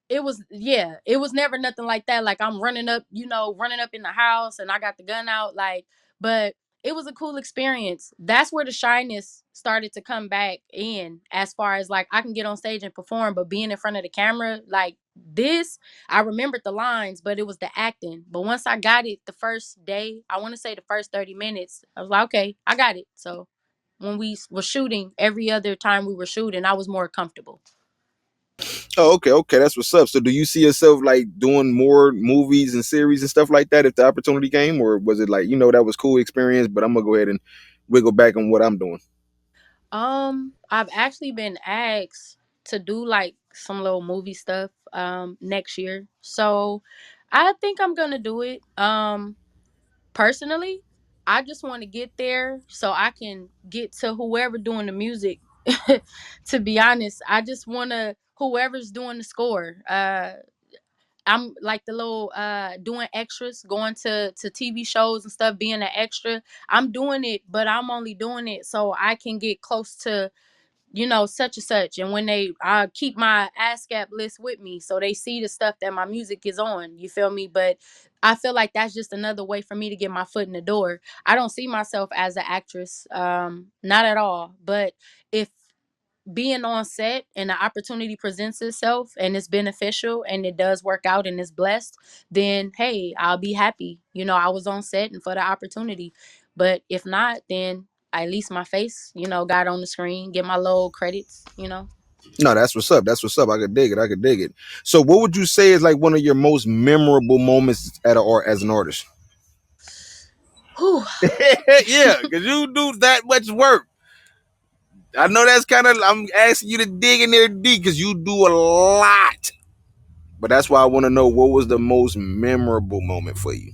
it was, yeah, it was never nothing like that. Like I'm running up, running up in the house and I got the gun out. Like, but it was a cool experience. That's where the shyness started to come back in, as far as like I can get on stage and perform, but being in front of the camera, like this, I remembered the lines, but it was the acting. But once I got it the first day, I want to say the first 30 minutes, I was like, okay, I got it. So when we were shooting, every other time we were shooting, I was more comfortable. Oh, okay, okay, that's what's up. So, do you see yourself like doing more movies and series and stuff like that if the opportunity came, or was it like that was cool experience, but I'm gonna go ahead and wiggle back on what I'm doing? I've actually been asked to do like some little movie stuff next year. So I think I'm gonna do it. Personally, I just want to get there so I can get to whoever doing the music. To be honest, I just wanna whoever's doing the score. I'm like the little doing extras, going to TV shows and stuff, being an extra. I'm doing it, but I'm only doing it so I can get close to such and such. And when I keep my ASCAP list with me so they see the stuff that my music is on, you feel me? But I feel like that's just another way for me to get my foot in the door. I don't see myself as an actress, not at all. But if being on set and the opportunity presents itself and it's beneficial and it does work out and it's blessed, then hey, I'll be happy. I was on set and for the opportunity. But if not, then at least my face, got on the screen, get my little credits. No, that's what's up. That's what's up. I could dig it. I could dig it. So, what would you say is like one of your most memorable moments at or as an artist? Whew. Yeah, because you do that much work. I know that's kind of, I'm asking you to dig in there deep because you do a lot. But that's why I want to know what was the most memorable moment for you.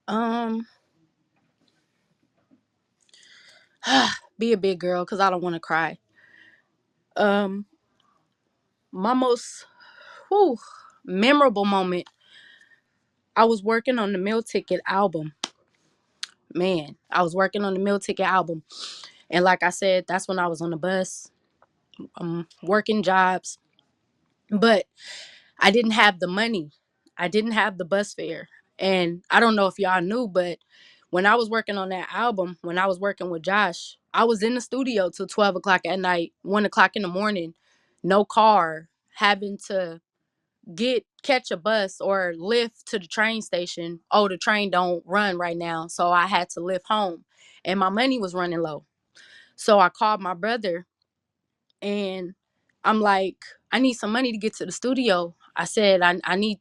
um be a big girl because I don't want to cry. um my most whew, memorable moment, I was working on the Meal Ticket album. Man, I was working on the Meal Ticket album. And like I said, that's when I was on the bus, working jobs. But I didn't have the money. I didn't have the bus fare. And I don't know if y'all knew, but when I was working on that album, when I was working with Josh, I was in the studio till 12 o'clock at night, 1 o'clock in the morning, no car, having to catch a bus or lift to the train station. Oh, the train don't run right now. So I had to lift home and my money was running low. So I called my brother and I'm like, I need some money to get to the studio. I said, I need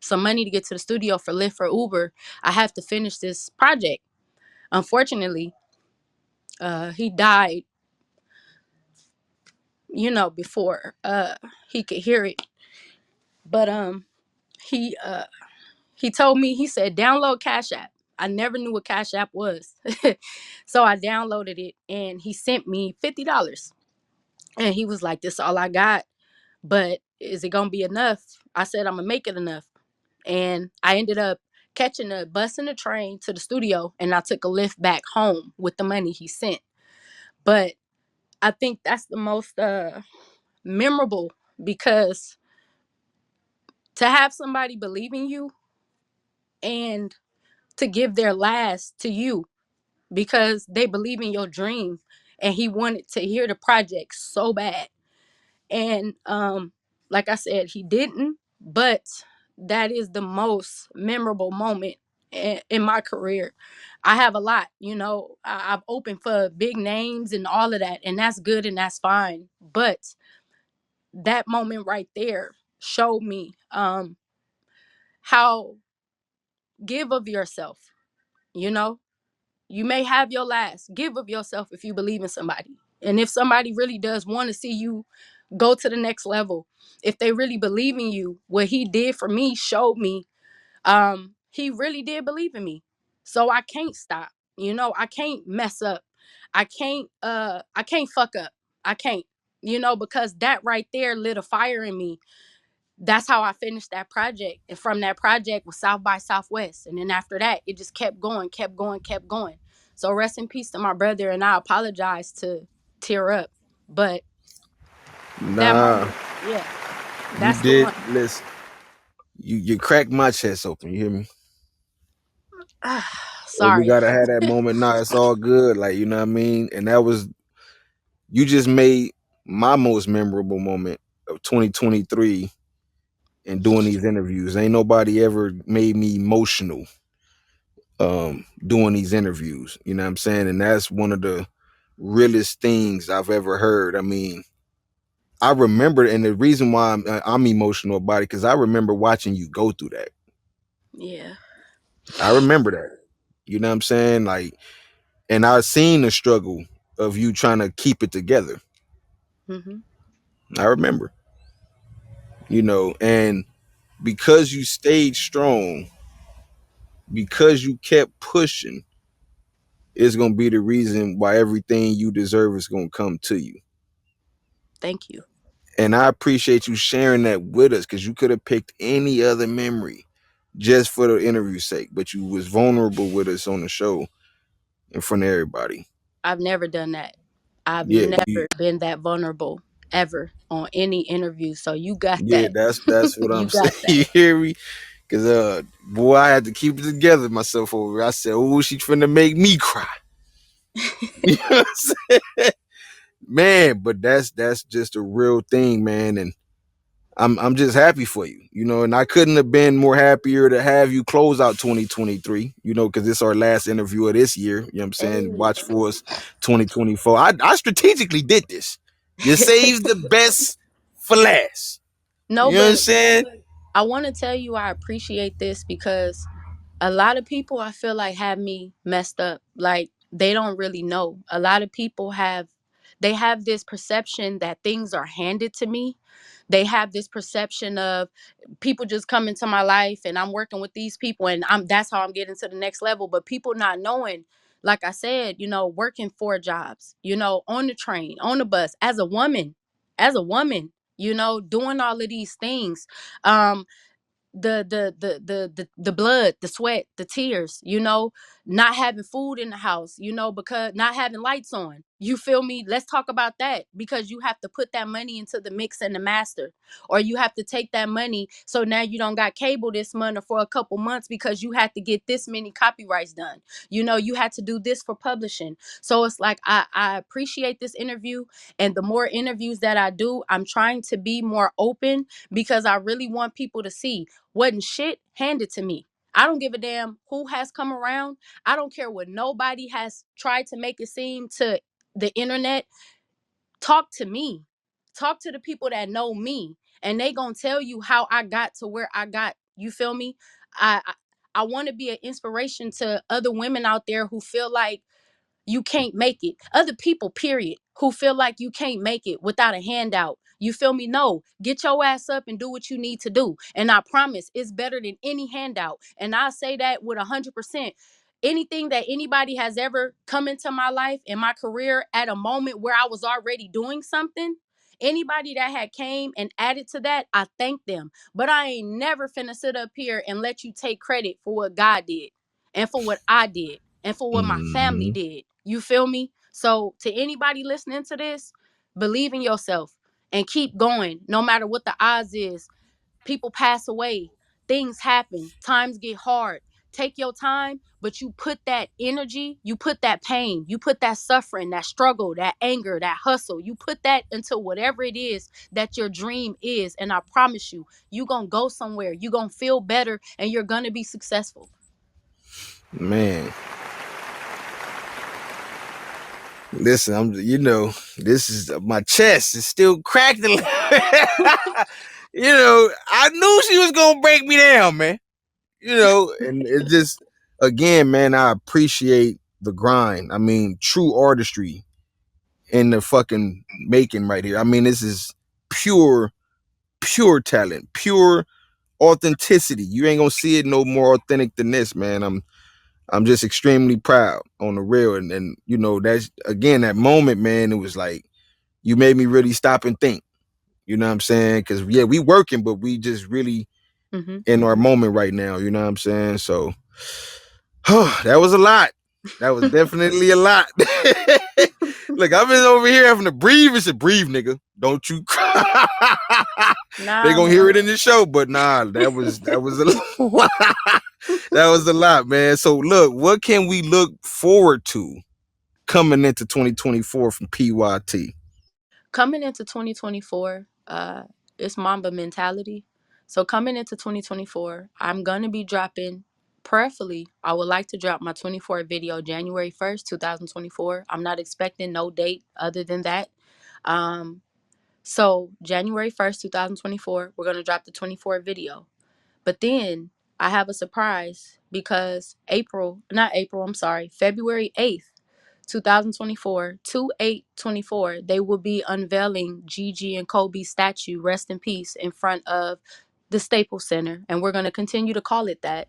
some money to get to the studio for Lyft or Uber. I have to finish this project. Unfortunately, he died, before he could hear it. But he he told me, he said, download Cash App. I never knew what Cash App was. So I downloaded it and he sent me $50. And he was like, this is all I got. But is it gonna be enough? I said I'm gonna make it enough. And I ended up catching a bus and a train to the studio and I took a lift back home with the money he sent. But I think that's the most memorable, because to have somebody believe in you and to give their last to you because they believe in your dream, and he wanted to hear the project so bad. And like I said, he didn't, but that is the most memorable moment in my career. I have a lot, I've opened for big names and all of that, and that's good and that's fine. But that moment right there showed me how give of yourself, you know you may have your last. Give of yourself if you believe in somebody. And if somebody really does want to see you go to the next level, if they really believe in you, what he did for me showed me he really did believe in me. So I can't stop. I can't mess up. I can't fuck up. I can't, because that right there lit a fire in me. That's how I finished that project. And from that project was South by Southwest. And then after that, it just kept going, kept going, kept going. So rest in peace to my brother. And I apologize to tear up. But that Nah, moment, yeah, you that's the did. one. Listen, you cracked my chest open. You hear me? We Sorry. gotta have that moment. Nah, it's all good. Like, you know what I mean? And that was, you just made my most memorable moment of 2023 and doing these interviews. Ain't nobody ever made me emotional doing these interviews. You know what I'm saying? And that's one of the realest things I've ever heard. I mean, I remember, and the reason why I'm emotional about it, because I remember watching you go through that. Yeah. I remember that. You know what I'm saying? Like, and I've seen the struggle of you trying to keep it together. Hmm. I remember, and because you stayed strong, because you kept pushing, it's gonna be the reason why everything you deserve is gonna come to you. Thank you. And I appreciate you sharing that with us, because you could have picked any other memory just for the interview sake, but you was vulnerable with us on the show in front of everybody. I've never done that. I've Yeah, never been that vulnerable ever on any interview. So you got yeah, that. that's what You I'm saying. got that. You hear me? Cause boy, I had to keep it together myself over. I said, "Oh, she's finna make me cry." You know what I'm saying? Man, but that's just a real thing, man. And I'm just happy for you, and I couldn't have been more happier to have you close out 2023, because it's our last interview of this year. You know what I'm saying? Hey. Watch for us 2024. I strategically did this. You saved the best for last. No, You know what I'm but saying? I want to tell you I appreciate this because a lot of people I feel like have me messed up. Like they don't really know. A lot of people have this perception that things are handed to me. They have this perception of people just come into my life and I'm working with these people and that's how I'm getting to the next level. But people not knowing, like I said, working 4 jobs, on the train, on the bus, as a woman, doing all of these things. The blood, the sweat, the tears, not having food in the house, because not having lights on. You feel me? Let's talk about that, because you have to put that money into the mix and the master, or you have to take that money, so now you don't got cable this month or for a couple months because you had to get this many copyrights done. You had to do this for publishing. So it's like I appreciate this interview, and the more interviews that I do, I'm trying to be more open, because I really want people to see wasn't shit handed to me. I don't give a damn who has come around. I don't care what nobody has tried to make it seem to the internet. Talk to me. Talk to the people that know me, and they gonna tell you how I got to where I got. You feel me? I want to be an inspiration to other women out there who feel like you can't make it. Other people, period, who feel like you can't make it without a handout. You feel me? No, get your ass up and do what you need to do. And I promise it's better than any handout. And I say that with 100%. Anything that anybody has ever come into my life in my career at a moment where I was already doing something, anybody that had came and added to that, I thank them. But I ain't never finna sit up here and let you take credit for what God did and for what I did and for what my family Mhm. did. You feel me? So to anybody listening to this, believe in yourself and keep going no matter what the odds is. People pass away, things happen, times get hard. Take your time, but you put that energy, you put that pain, you put that suffering, that struggle, that anger, that hustle, you put that into whatever it is that your dream is. And I promise you, you're going to go somewhere, you're going to feel better, and you're going to be successful. Man, listen, this is my chest is still cracked. I knew she was gonna break me down, man. And it just, again, man, I appreciate the grind. I mean, true artistry in the fucking making right here. I mean, this is pure, pure talent, pure authenticity. You ain't gonna see it no more authentic than this, man. I'm just extremely proud on the real. And you know, that's again that moment, man. It was like you made me really stop and think. You know what I'm saying? Because yeah, we working, but we just really Mm-hmm. in our moment right now. You know what I'm saying? So that was a lot. That was definitely a lot. Look, I've been over here having to breathe. It's a breathe, nigga. Don't you cry. They Nah, gonna hear it man. in the show, but nah, that was a that was a lot, man. So look, what can we look forward to coming into 2024 from PYT? Coming into 2024, it's Mamba mentality. So coming into 2024, I'm gonna be dropping. Prayerfully, I would like to drop my 24 video January 1st, 2024. I'm not expecting no date other than that. Um, so January 1st, 2024, we're gonna drop the 24 video. But then I have a surprise because I'm sorry, February 8th, 2024, 2/8/24, they will be unveiling Gigi and Kobe's statue, rest in peace, in front of the Staples Center. And we're going to continue to call it that.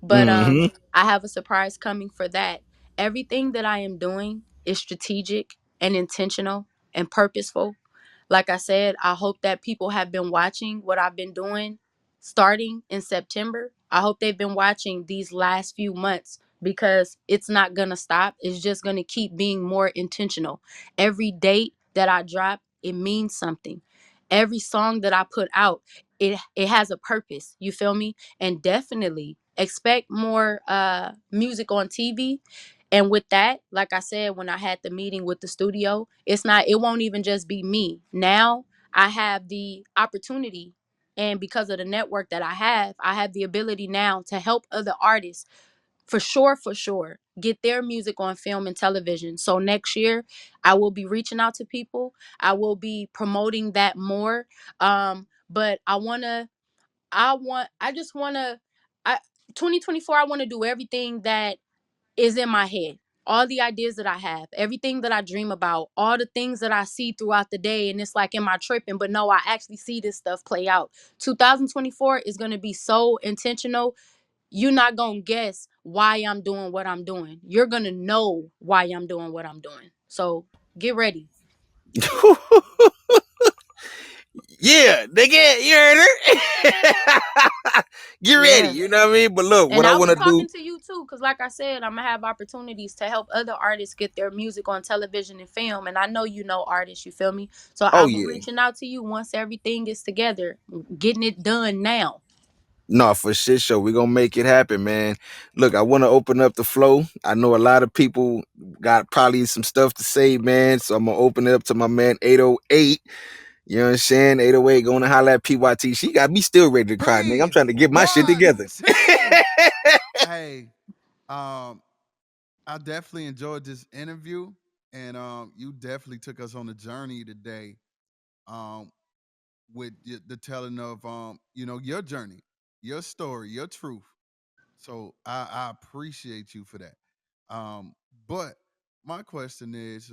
But Mm-hmm. I have a surprise coming for that. Everything that I am doing is strategic and intentional and purposeful. Like I said, I hope that people have been watching what I've been doing starting in September. I hope they've been watching these last few months because it's not going to stop. It's just going to keep being more intentional. Every date that I drop, it means something. Every song that I put out, it has a purpose. You feel me? And definitely expect more music on TV. And with that, like I said, when I had the meeting with the studio, it won't even just be me. Now I have the opportunity, and because of the network that I have the ability now to help other artists for sure, get their music on film and television. So next year, I will be reaching out to people. I will be promoting that more. But I just wanna, I 2024, I want to do everything that is in my head. All the ideas that I have, everything that I dream about, all the things that I see throughout the day. And it's like, am I tripping? But no, I actually see this stuff play out. 2024 is going to be so intentional. You're not going to guess why I'm doing what I'm doing. You're going to know why I'm doing what I'm doing. So get ready. Yeah, nigga, you heard her. Get ready, Yeah. you know what I mean? But look, what And I I'll want be to do. talking to you too, because like I said, I'm gonna have opportunities to help other artists get their music on television and film. And I know you know artists, you feel me? So Oh I'll be yeah, reaching out to you once everything is together, getting it done now. no, for shit show. We gonna make it happen, man. Look, I want to open up the flow. I know a lot of people got probably some stuff to say, man. So I'm gonna open it up to my man 808. You know what I'm saying? 808 going to holler at PYT. She got me still ready to cry, nigga. I'm Three, trying to get my shit one, together. two. Hey, um, I definitely enjoyed this interview, and you definitely took us on a journey today. Um, with the telling of your journey, your story, your truth. So I appreciate you for that. Um, but my question is,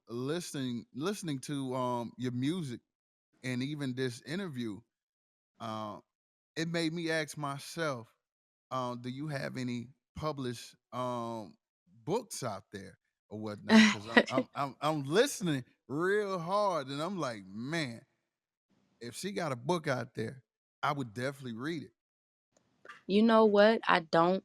listening to your music and even this interview, uh, it made me ask myself, do you have any published books out there or whatnot? Because I'm listening real hard, and I'm like, man, if she got a book out there, I would definitely read it. You know what? I don't.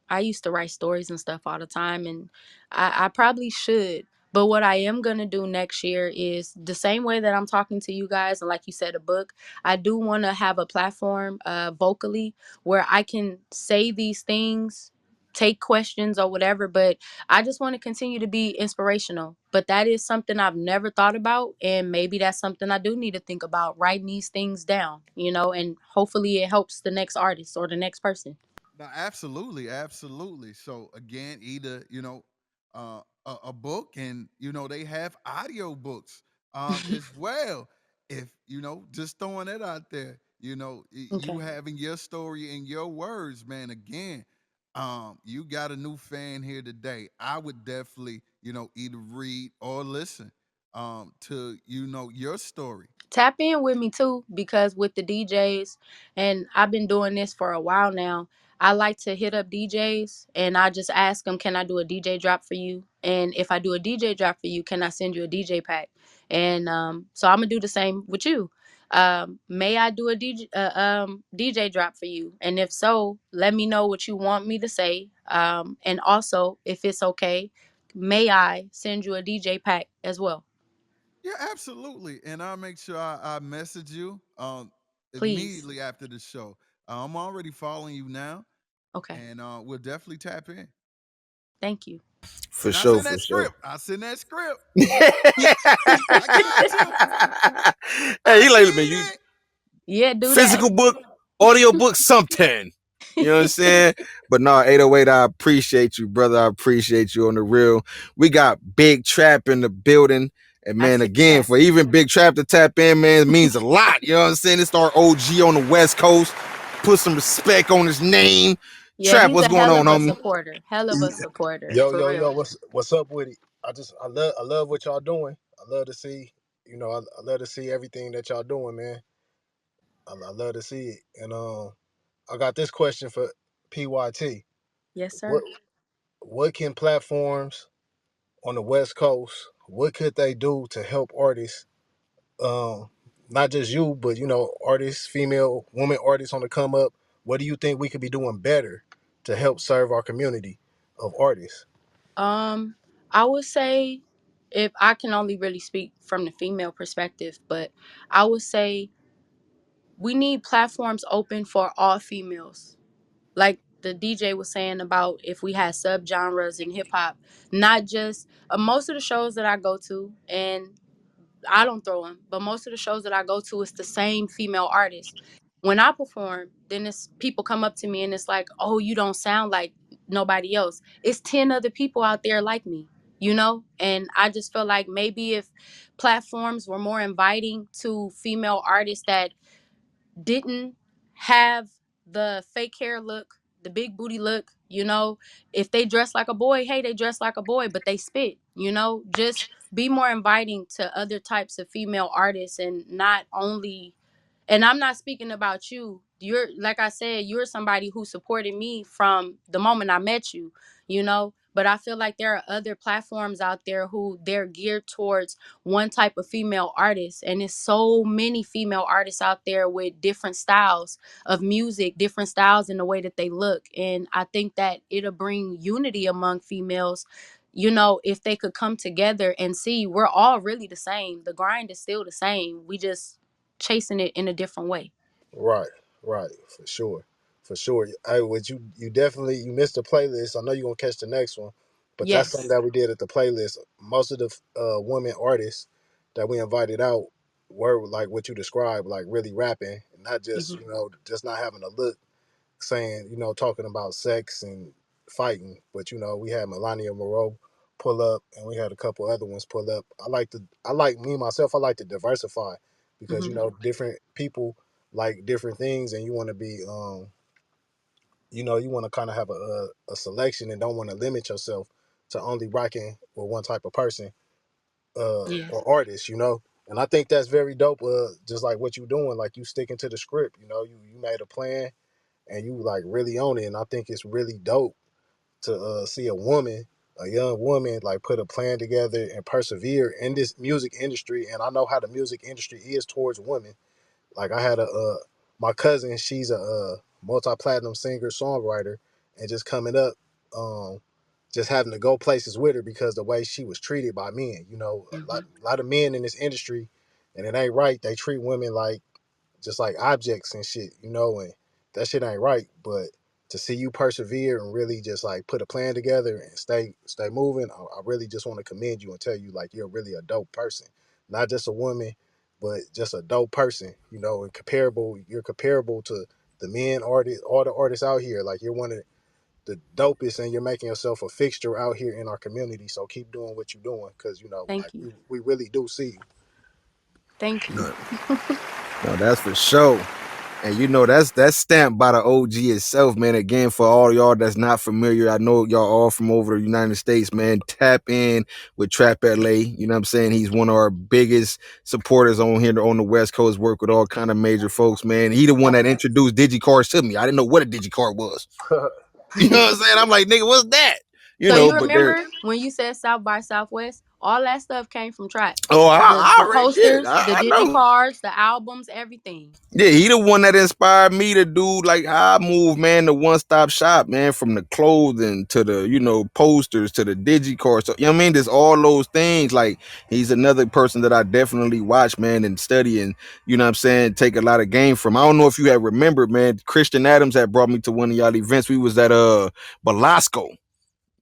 I used to write stories and stuff all the time, and I probably should. But what I am gonna do next year is the same way that I'm talking to you guys, and like you said, a book. I do want to have a platform, vocally, where I can say these things, take questions or whatever. But I just want to continue to be inspirational. But that is something I've never thought about. And maybe that's something I do need to think about, writing these things down, and hopefully it helps the next artist or the next person. No, absolutely, absolutely. So again, either a book, and they have audio books as well. If just throwing it out there, you Okay. having your story in your words, man. Again, you got a new fan here today. I would definitely either read or listen to your story. Tap in with me too, because with the DJs, and I've been doing this for a while now. I like to hit up DJs and I just ask them, can I do a DJ drop for you? And if I do a DJ drop for you, can I send you a DJ pack? And so I'm gonna do the same with you. May I do a DJ drop for you? And if so, let me know what you want me to say. And also, if it's okay, may I send you a DJ pack as well? Yeah, absolutely. And I'll make sure I message you Please. immediately after the show. I'm already following you now, Okay. and we'll definitely tap in. Thank you. For And I sure, send for that sure. script. I send that script. Hey, I got you. I he like man, need you it. Yeah, do that. physical book, audio book, something. You know what I'm saying? But no, 808, I appreciate you, brother. I appreciate you on the real. We got Big Trap in the building. And I man, see again, that. for even Big Trap to tap in, man, it means a lot. You know what I'm saying? It's our OG on the West Coast. Put some respect on his name. Yeah, Trap, he's what's a going hell on, of a homie? supporter. Hell of a supporter, Yo, for yo, yo, real. what's up with it? I love what y'all doing. I love to see, I love to see everything that y'all doing, man. I love to see it. And I got this question for PYT. Yes, What sir. what can platforms on the West Coast, what could they do to help artists, um, not just you, but artists, female, woman artists on the come up? What do you think we could be doing better to help serve our community of artists? Um, I would say, if I can only really speak from the female perspective, but I would say we need platforms open for all females. Like the DJ was saying about if we had subgenres in hip hop, not just most of the shows that I go to, and I don't throw them, but most of the shows that I go to, it's the same female artists. When I perform, then it's people come up to me and it's like, "Oh, you don't sound like nobody else." It's 10 other people out there like me, you know? And I just feel like maybe if platforms were more inviting to female artists that didn't have the fake hair look, the big booty look, you know, if they dress like a boy, hey, they dress like a boy, but they spit, you know, just be more inviting to other types of female artists and not only, and I'm not speaking about you. You're, like I said, you're somebody who supported me from the moment I met you, you know. But I feel like there are other platforms out there who they're geared towards one type of female artist. And there's so many female artists out there with different styles of music, different styles in the way that they look. And I think that it'll bring unity among females, you know, if they could come together and see we're all really the same. The grind is still the same. We just chasing it in a different way. Right, right, for sure. I would you definitely you missed the playlist. I know you're gonna catch the next one, but that's something Yes. that we did at the playlist. Most of the women artists that we invited out were like what you described, like really rapping, not just Hmm. just not having a look, saying talking about sex and fighting. But we had Melania Moreau pull up, and we had a couple other ones pull up. I like me myself. I like to diversify because Hmm. different people like different things, and you want to be you want to kind of have a selection and don't want to limit yourself to only rocking with one type of person Yeah. or artist. And I think that's very dope. Just like what you doing, like you sticking to the script. You made a plan and you like really own it. And I think it's really dope to see a young woman, like put a plan together and persevere in this music industry. And I know how the music industry is towards women. Like I had my cousin, she's a multi-platinum singer songwriter, and just coming up, um, just having to go places with her because the way she was treated by men. Hmm. A lot of men in this industry, and it ain't right. They treat women like just like objects and shit, and that shit ain't right. But to see you persevere and really just like put a plan together and stay moving, I really just want to commend you and tell you like you're really a dope person, not just a woman, but just a dope person, and you're comparable to the men artists, all the artists out here. Like you're one of the dopest, and you're making yourself a fixture out here in our community. So keep doing what you're doing, because like Thank you. we really do see you. Thank you. No, no, that's for sure. And you know that's stamped by the OG itself, man. Again, for all y'all that's not familiar, I know y'all all from over the United States, man. Tap in with Trap LA. You know what I'm saying? He's one of our biggest supporters on here on the West Coast. Work with all kind of major folks, man. He the one that introduced digicards to me. I didn't know what a digicard was. You know what I'm saying? I'm like, nigga, what's that? You So know, you but they're remember when you said South by Southwest? All that stuff came from Trap. oh, I The already yeah, posters, the I know. digicards, the albums, everything. Yeah, he the one that inspired me to do like how I move, man, the one-stop shop, man, from the clothing to the, posters to the digicards. So, you know what I mean? There's all those things. Like he's another person that I definitely watch, man, and study and, you know what I'm saying, take a lot of game from. I don't know if you have remembered, man, Christian Adams had brought me to one of y'all events. We was at Belasco.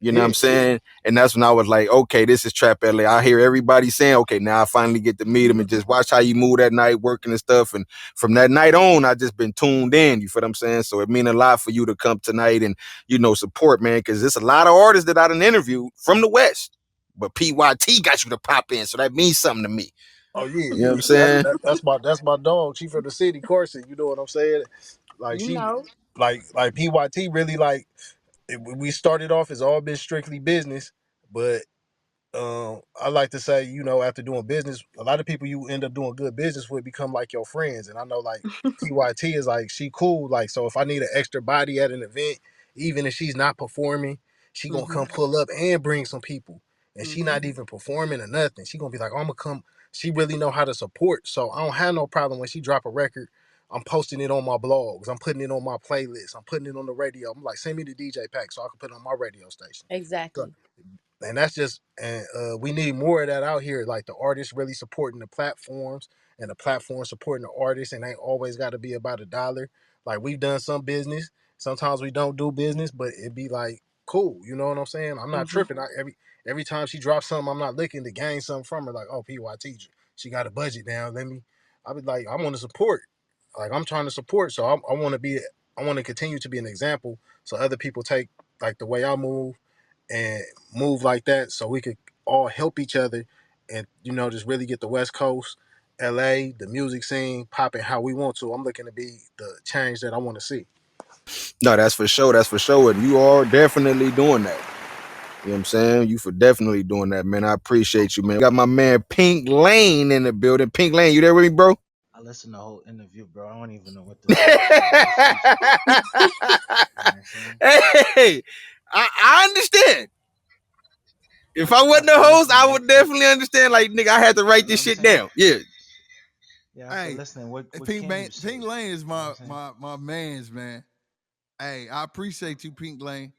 You know what Yeah. I'm saying? And that's when I was like, okay, this is Trap LA. I hear everybody saying, okay, now I finally get to meet him and just watch how you move that night, working and stuff. And from that night on, I just been tuned in. You feel what I'm saying? So it mean a lot for you to come tonight and, support, man, because there's a lot of artists that I done interviewed from the West. But PYT got you to pop in, so that means something to me. Oh yeah, You know what I'm that's saying? that's my dog. She from the city, Corson. You know what I'm saying? Like You she, know. like PYT really like. We started off as all been strictly business, but I like to say, after doing business, a lot of people you end up doing good business with become like your friends. And I know like PYT is like she cool. Like so, if I need an extra body at an event, even if she's not performing, she gonna Mhm. come pull up and bring some people. And she Mhm. not even performing or nothing. She gonna be like, I'm gonna come. She really know how to support. So I don't have no problem when she drop a record. I'm posting it on my blogs. I'm putting it on my playlist. I'm putting it on the radio. I'm like, send me the DJ pack so I can put it on my radio station. So Exactly. and that's just and we need more of that out here, like the artists really supporting the platforms and the platform supporting the artists, and ain't always got to be about a dollar. Like we've done some business, sometimes we don't do business, but it be like cool, you know what I'm saying? I'm not Mhm. tripping. Every time she drops something, I'm not looking to gain something from her, like, oh, PYT, she got a budget down, I be like, I want to support, like I'm trying to support, so I want to be, I want to continue to be an example so other people take like the way I move and move like that so we could all help each other and just really get the West Coast, LA, the music scene popping how we want to. I'm looking to be the change that I want to see. No, that's for sure. That's for sure. And you are definitely doing that. You know what I'm saying? You for definitely doing that, man. I appreciate you, man. Got my man Pink Lane in the building. Pink Lane, you there with me, bro? I listened to the whole interview, bro. I don't even know what to say. So I'm just speechless. You know what I'm saying? Hey, I understand. If I wasn't After the host, listening, I would definitely understand. Like, nigga, I had to you write know what this I'm shit saying? down. Yeah. Yeah, after Hey, listening, what Pink can Man, you say? Pink Lane is You know what my I'm saying? my my man's man. Hey, I appreciate you, Pink Lane.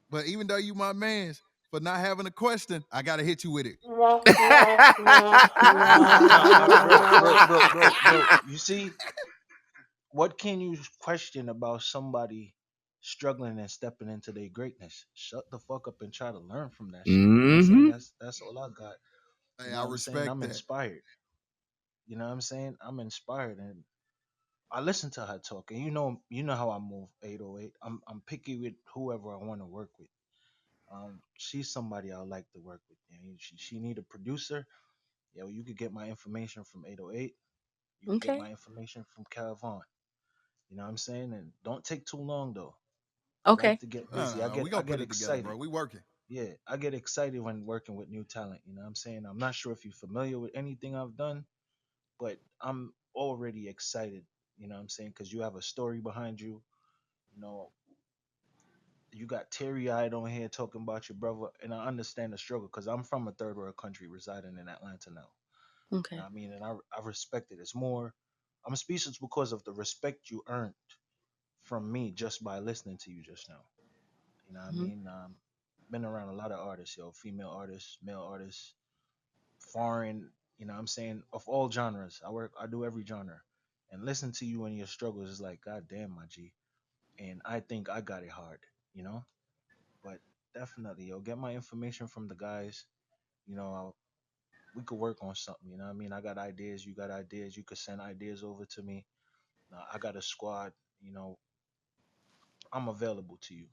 But even though you my man's, for not having a question, I gotta hit you with it. No, bro. You see, what can you question about somebody struggling and stepping into their greatness? Shut the fuck up and try to learn from that shit. You know what I'm saying? Mm-hmm. That's all I got. You Hey, know I what I'm saying? respect I'm that. inspired. You know what I'm saying? I'm inspired, and I listen to her talk, and you know how I move. 808. I'm picky with whoever I want to work with. She's somebody I like to work with. You know, she need a producer. Yeah, well, you could get my information from 808. You could get Okay. my information from Calvon. You know what I'm saying? And don't take too long though. I like Okay. to get No, busy. no, no. We I gonna put get it together, excited. bro. We working. Yeah, I get excited when working with new talent. You know what I'm saying? I'm not sure if you're familiar with anything I've done, but I'm already excited. You know what I'm saying? Because you have a story behind you. You know, you got teary eyed on here talking about your brother, and I understand the struggle because I'm from a third world country residing in Atlanta now. You know Okay. what I mean? And I respect it. It's more, I'm speechless because of the respect you earned from me just by listening to you just now. You know what I Mhm. mean? Been around a lot of artists, yo, female artists, male artists, foreign, you know what I'm saying, of all genres. I do every genre. And listen to you and your struggles is like, God damn, my G. And I think I got it hard, you know? But definitely, yo, get my information from the guys. You know, we could work on something, you know what I mean? I got ideas, you got ideas, you could send ideas over to me. I got a squad, you know, I'm available to you.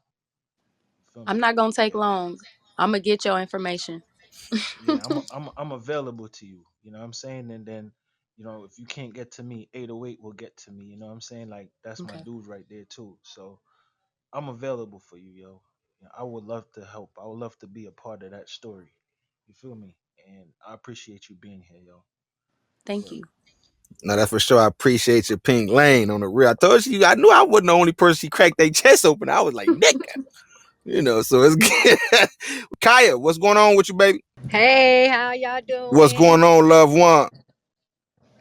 You feel I'm me? not gonna take Yeah. long. I'm gonna get your information. Yeah, I'm available to you. You know what I'm saying? And then, if you can't get to me, 808 will get to me. You know what I'm saying? Like that's my Okay. dude right there too. So I'm available for you, yo. I would love to help. I would love to be a part of that story. You feel me? And I appreciate you being here, yo. Thank Word. you. Now that's for sure. I appreciate your Pink Lane on the real. I told you, I knew I wasn't the only person she cracked their chest open. I was like, nigga. So it's good. Kaya, what's going on with you, baby? Hey, how y'all What's doing? going on, loved one?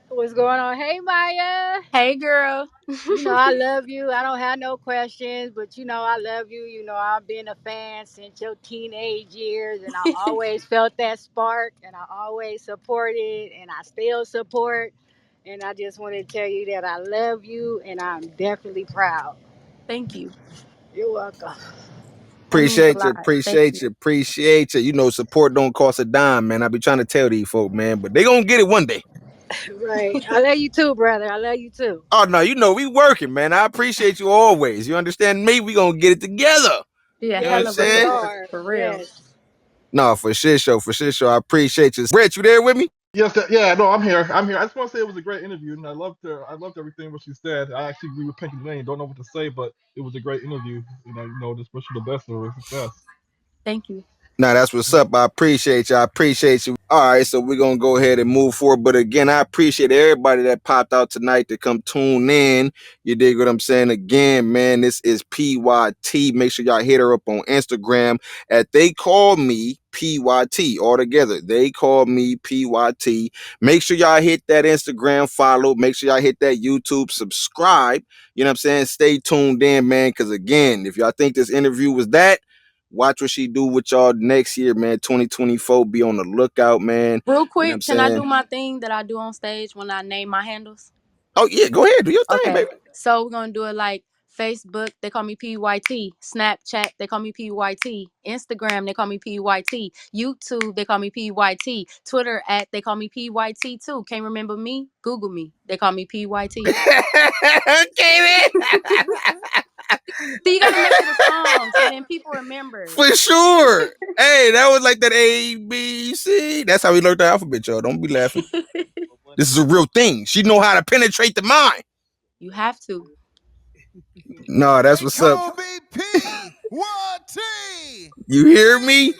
What's going on? Hey, Maya. Hey, girl. You know I love you. I don't have no questions, but you know I love you. You know I've been a fan since your teenage years, and I always felt that spark, and I always supported, and I still support. And I just want to tell you that I love you, and I'm definitely proud. Thank you. You're welcome. That means a Appreciate you, lot. Thank appreciate you. you, appreciate you. Support don't cost a dime, man. I be trying to tell these folk, man, but they gonna get it one day. Right. I love you too, brother. I love you too. Oh no, we working, man. I appreciate you always. You understand me? We gonna get it together. Be a You know what I'm hell Yes, of a we saying? support are. for real. Yes. No, for shit show, for shit show. I appreciate you. Brett, you there with me? Yes, yeah, no, I'm here. I'm here. I just want to say it was a great interview, and I loved everything what she said. I actually agree with Pinky Lane. Don't know what to say, but it was a great interview. Just wish you the best of success. Thank you. Nah, that's what's up. I appreciate you. I appreciate you. All right, so we're gonna go ahead and move forward. But again, I appreciate everybody that popped out tonight to come tune in. You dig what I'm saying? Again, man, this is PYT. Make sure y'all hit her up on Instagram at TheyCallMePYT. All together. TheyCallMePYT. Make sure y'all hit that Instagram follow. Make sure y'all hit that YouTube subscribe. You know what I'm saying? Stay tuned in, man. Cause again, if y'all think this interview was that, watch what she do with y'all next year, man. 2024. Be on the lookout, man. Real You know what I'm quick, can I do saying? my thing that I do on stage when I name my handles? Oh, yeah, go ahead. Do your thing, Okay. baby. So we're gonna do it like Facebook, they call me PYT. Snapchat, they call me PYT. Instagram, they call me PYT. YouTube, they call me PYT. Twitter at they call me PYT too. Can't remember me? Google me. They call me PYT. Okay, man. So you gotta make it a song so then people remember. For sure. Hey, that was like that A, B, C. That's how we learned the alphabet, y'all. Don't be laughing. This is a real thing. She know how to penetrate the mind. You have to. No, that's They what's up. call me P1T. You hear me?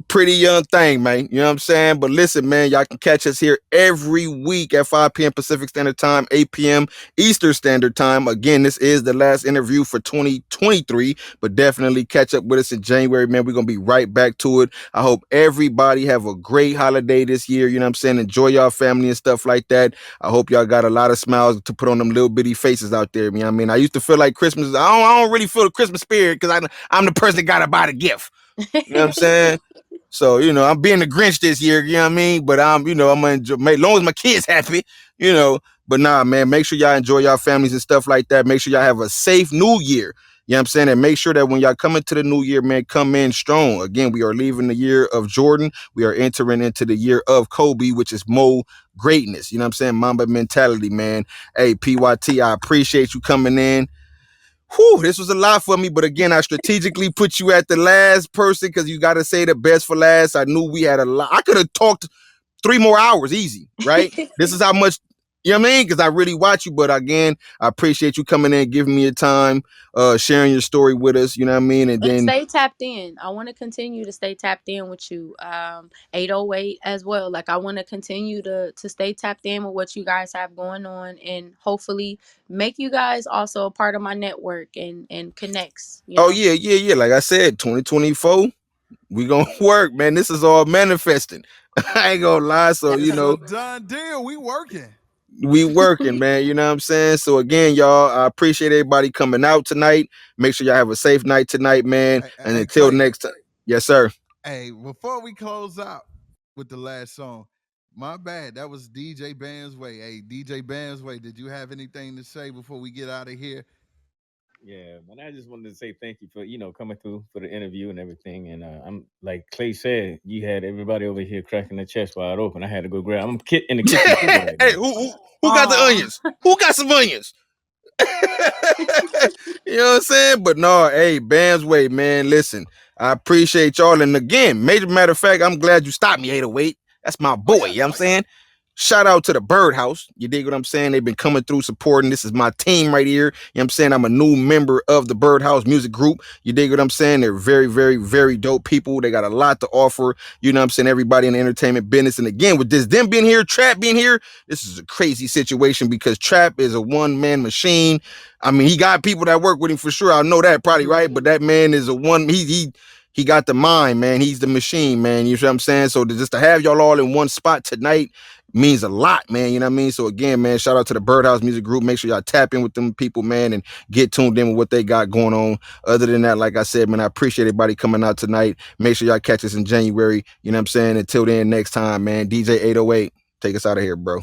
Pretty young thing, man. You know what I'm saying? But listen, man, y'all can catch us here every week at 5 p.m. Pacific Standard Time, 8 p.m. Eastern Standard Time. Again, this is the last interview for 2023, but definitely catch up with us in January, man. We're going to be right back to it. I hope everybody have a great holiday this year. You know what I'm saying? Enjoy y'all family and stuff like that. I hope y'all got a lot of smiles to put on them little bitty faces out there. You know what I mean? I used to feel like Christmas. I don't really feel the Christmas spirit because I'm the person that got to buy the gift. You know what I'm saying? So, I'm being the Grinch this year, you know what I mean? But I'm gonna enjoy, as long as my kids happy, you know. But nah, man, make sure y'all enjoy y'all families and stuff like that. Make sure y'all have a safe new year. You know what I'm saying? And make sure that when y'all come into the new year, man, come in strong. Again, we are leaving the year of Jordan. We are entering into the year of Kobe, which is Mo greatness. You know what I'm saying? Mamba mentality, man. Hey, PYT, I appreciate you coming in. Whew, this was a lot for me, but again, I strategically put you at the last person because you got to say the best for last. I knew we had a lot. I could have talked 3 more hours easy, right? This is how much, you know what I mean? Because I really watch you, but again, I appreciate you coming in, giving me your time, sharing your story with us, you know what I mean? And And then, stay tapped in. I want to continue to stay tapped in with you. 808 as well. Like I want to continue to stay tapped in with what you guys have going on and hopefully make you guys also a part of my network and connects, you oh, know. yeah, yeah, yeah. Like I said, 2024, we gonna work, man. This is all manifesting. I ain't gonna lie. So, Yes, This sir. is a done deal. We working. we working, man. You know what I'm saying? So again, y'all, I appreciate everybody coming out tonight. Make sure y'all have a safe night tonight, man. And Hey, until Clay. next time. Yes, sir. Hey, before we close out with the last song, my bad. That was DJ Bandsway. Hey, DJ Bandsway, did you have anything to say before we get out of here? Yeah, but I just wanted to say thank you for coming through for the interview and everything. And I'm like Clay said, you had everybody over here cracking their chest wide open. I had to go grab. I'm in the kitchen cooking right Hey, now. who got the Oh, onions? Who got some onions? You know what I'm saying? But no, hey, Bandsway, man, listen, I appreciate y'all. And again, major matter of fact, I'm glad you stopped me, 808. That's my boy. You know what I'm saying? Shout out to the Birdhouse. You dig what I'm saying? They've been coming through supporting. This is my team right here. You know what I'm saying? I'm a new member of the Birdhouse Music Group. You dig what I'm saying? They're very, very, very dope people. They got a lot to offer. You know what I'm saying? Everybody in the entertainment business. And again, with this, them being here, Trap being here, this is a crazy situation because Trap is a one-man machine. I mean, he got people that work with him for sure. I know that probably, right? But that man is a one, he got the mind, man. He's the machine, man. You know what I'm saying? So just to have y'all all in one spot tonight means a lot, man. You know what I mean? So again, man, shout out to the Birdhouse Music Group. Make sure y'all tap in with them people, man, and get tuned in with what they got going on. Other than that, like I said, man, I appreciate everybody coming out tonight. Make sure y'all catch us in January. You know what I'm saying? Until then, next time, man. DJ 808, take us out of here, bro.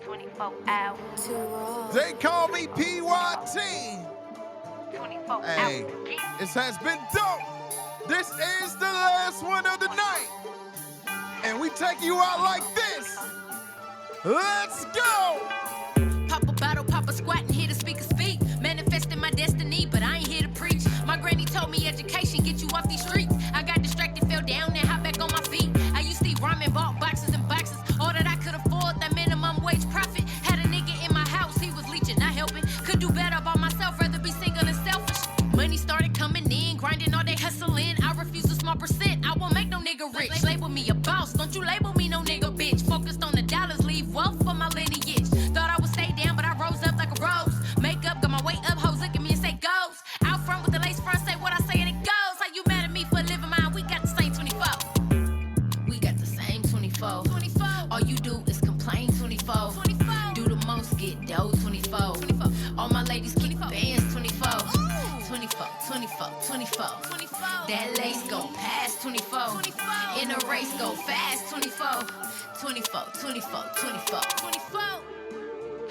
24 hours. They call me PYT. 24 Hey, hours. this has been dope. This is the last one of the night. And we take you out like this. Let's go. Pop a bottle, pop a squat, and hear the speaker speak. Manifesting my destiny, but I ain't here to preach. My granny told me education get you off these streets. I got distracted, fell down, and hop back on my feet. I used to eat ramen, bought boxes and boxes. All that I could afford, that minimum wage profit. Had a nigga in my house, he was leeching, not helping. Could do better by myself, rather be single and selfish. Money started coming in, grinding all day hustling. I refuse a small percent, I won't make no nigga rich. Label me a boss, don't you label me no nigga bitch. Focused on the dollars, leave wealth for my lineage. Thought I would stay down, but I rose up like a rose. Makeup, got my weight up, hoes look at me and say goes. Out front with the lace front, say what I say and it goes. How you mad at me for living mine? We got the same 24. We got the same 24. 24. All you do is complain 24. 24. Do the most, get dough 24. 24. All my ladies keep bands 24. 24, 24, 24. 24. That lace go past 24. 24. In a race go fast 24. 24, 24, 24.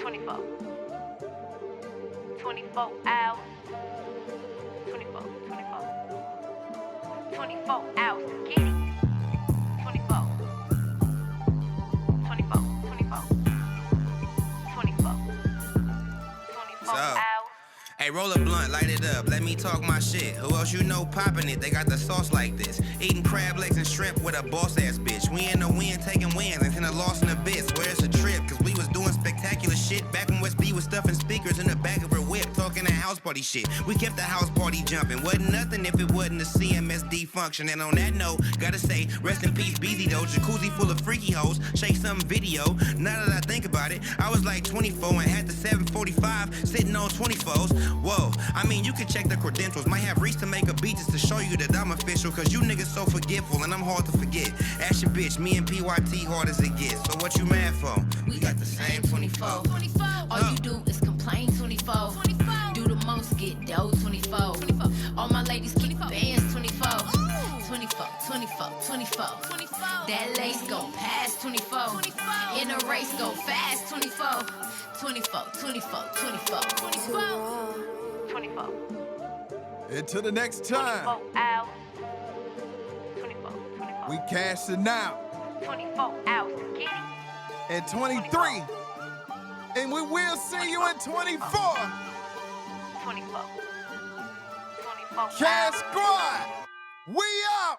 24. 24. 24 hours. 24, 24. 24 hours. Get it. 24. 24, 24. 24. 24 hours. Hey, roll a blunt, light it up, let me talk my shit. Who else you know popping it? They got the sauce like this. Eating crab legs and shrimp with a boss ass bitch. We in the wind taking wins and a loss in the bits. Where it's a trip, cause we was doing spectacular shit. Back when West B was stuffing speakers in the back of her whip, talking that house party shit. We kept the house party jumping. Wasn't nothing if it wasn't a CMSD function. And on that note, gotta say, rest in peace, BZ though. Jacuzzi full of freaky hoes, shake some video. Now that I think about it, I was like 24 and had the 745 sitting on 24s. Whoa, I mean, you can check the credentials. Might have reached to make a beat just to show you that I'm official. Cause you niggas so forgetful and I'm hard to forget. Ask your bitch, me and PYT hard as it gets. So what you mad for? We got the same 24. 24. All you do is complain 24. 24. Do the most, get dough 24. 24. All my ladies keep bands 24. 24, 24, 24. 24. That lace go past 24. 24. In a race go fast 24. 24, 24, 24. 24. 24. Until the next time, 24 hours. 24, 24. we cashing out 24 hours. Get it. at 23. And we will see you in 24. 24. 24 Cash Squad, we out.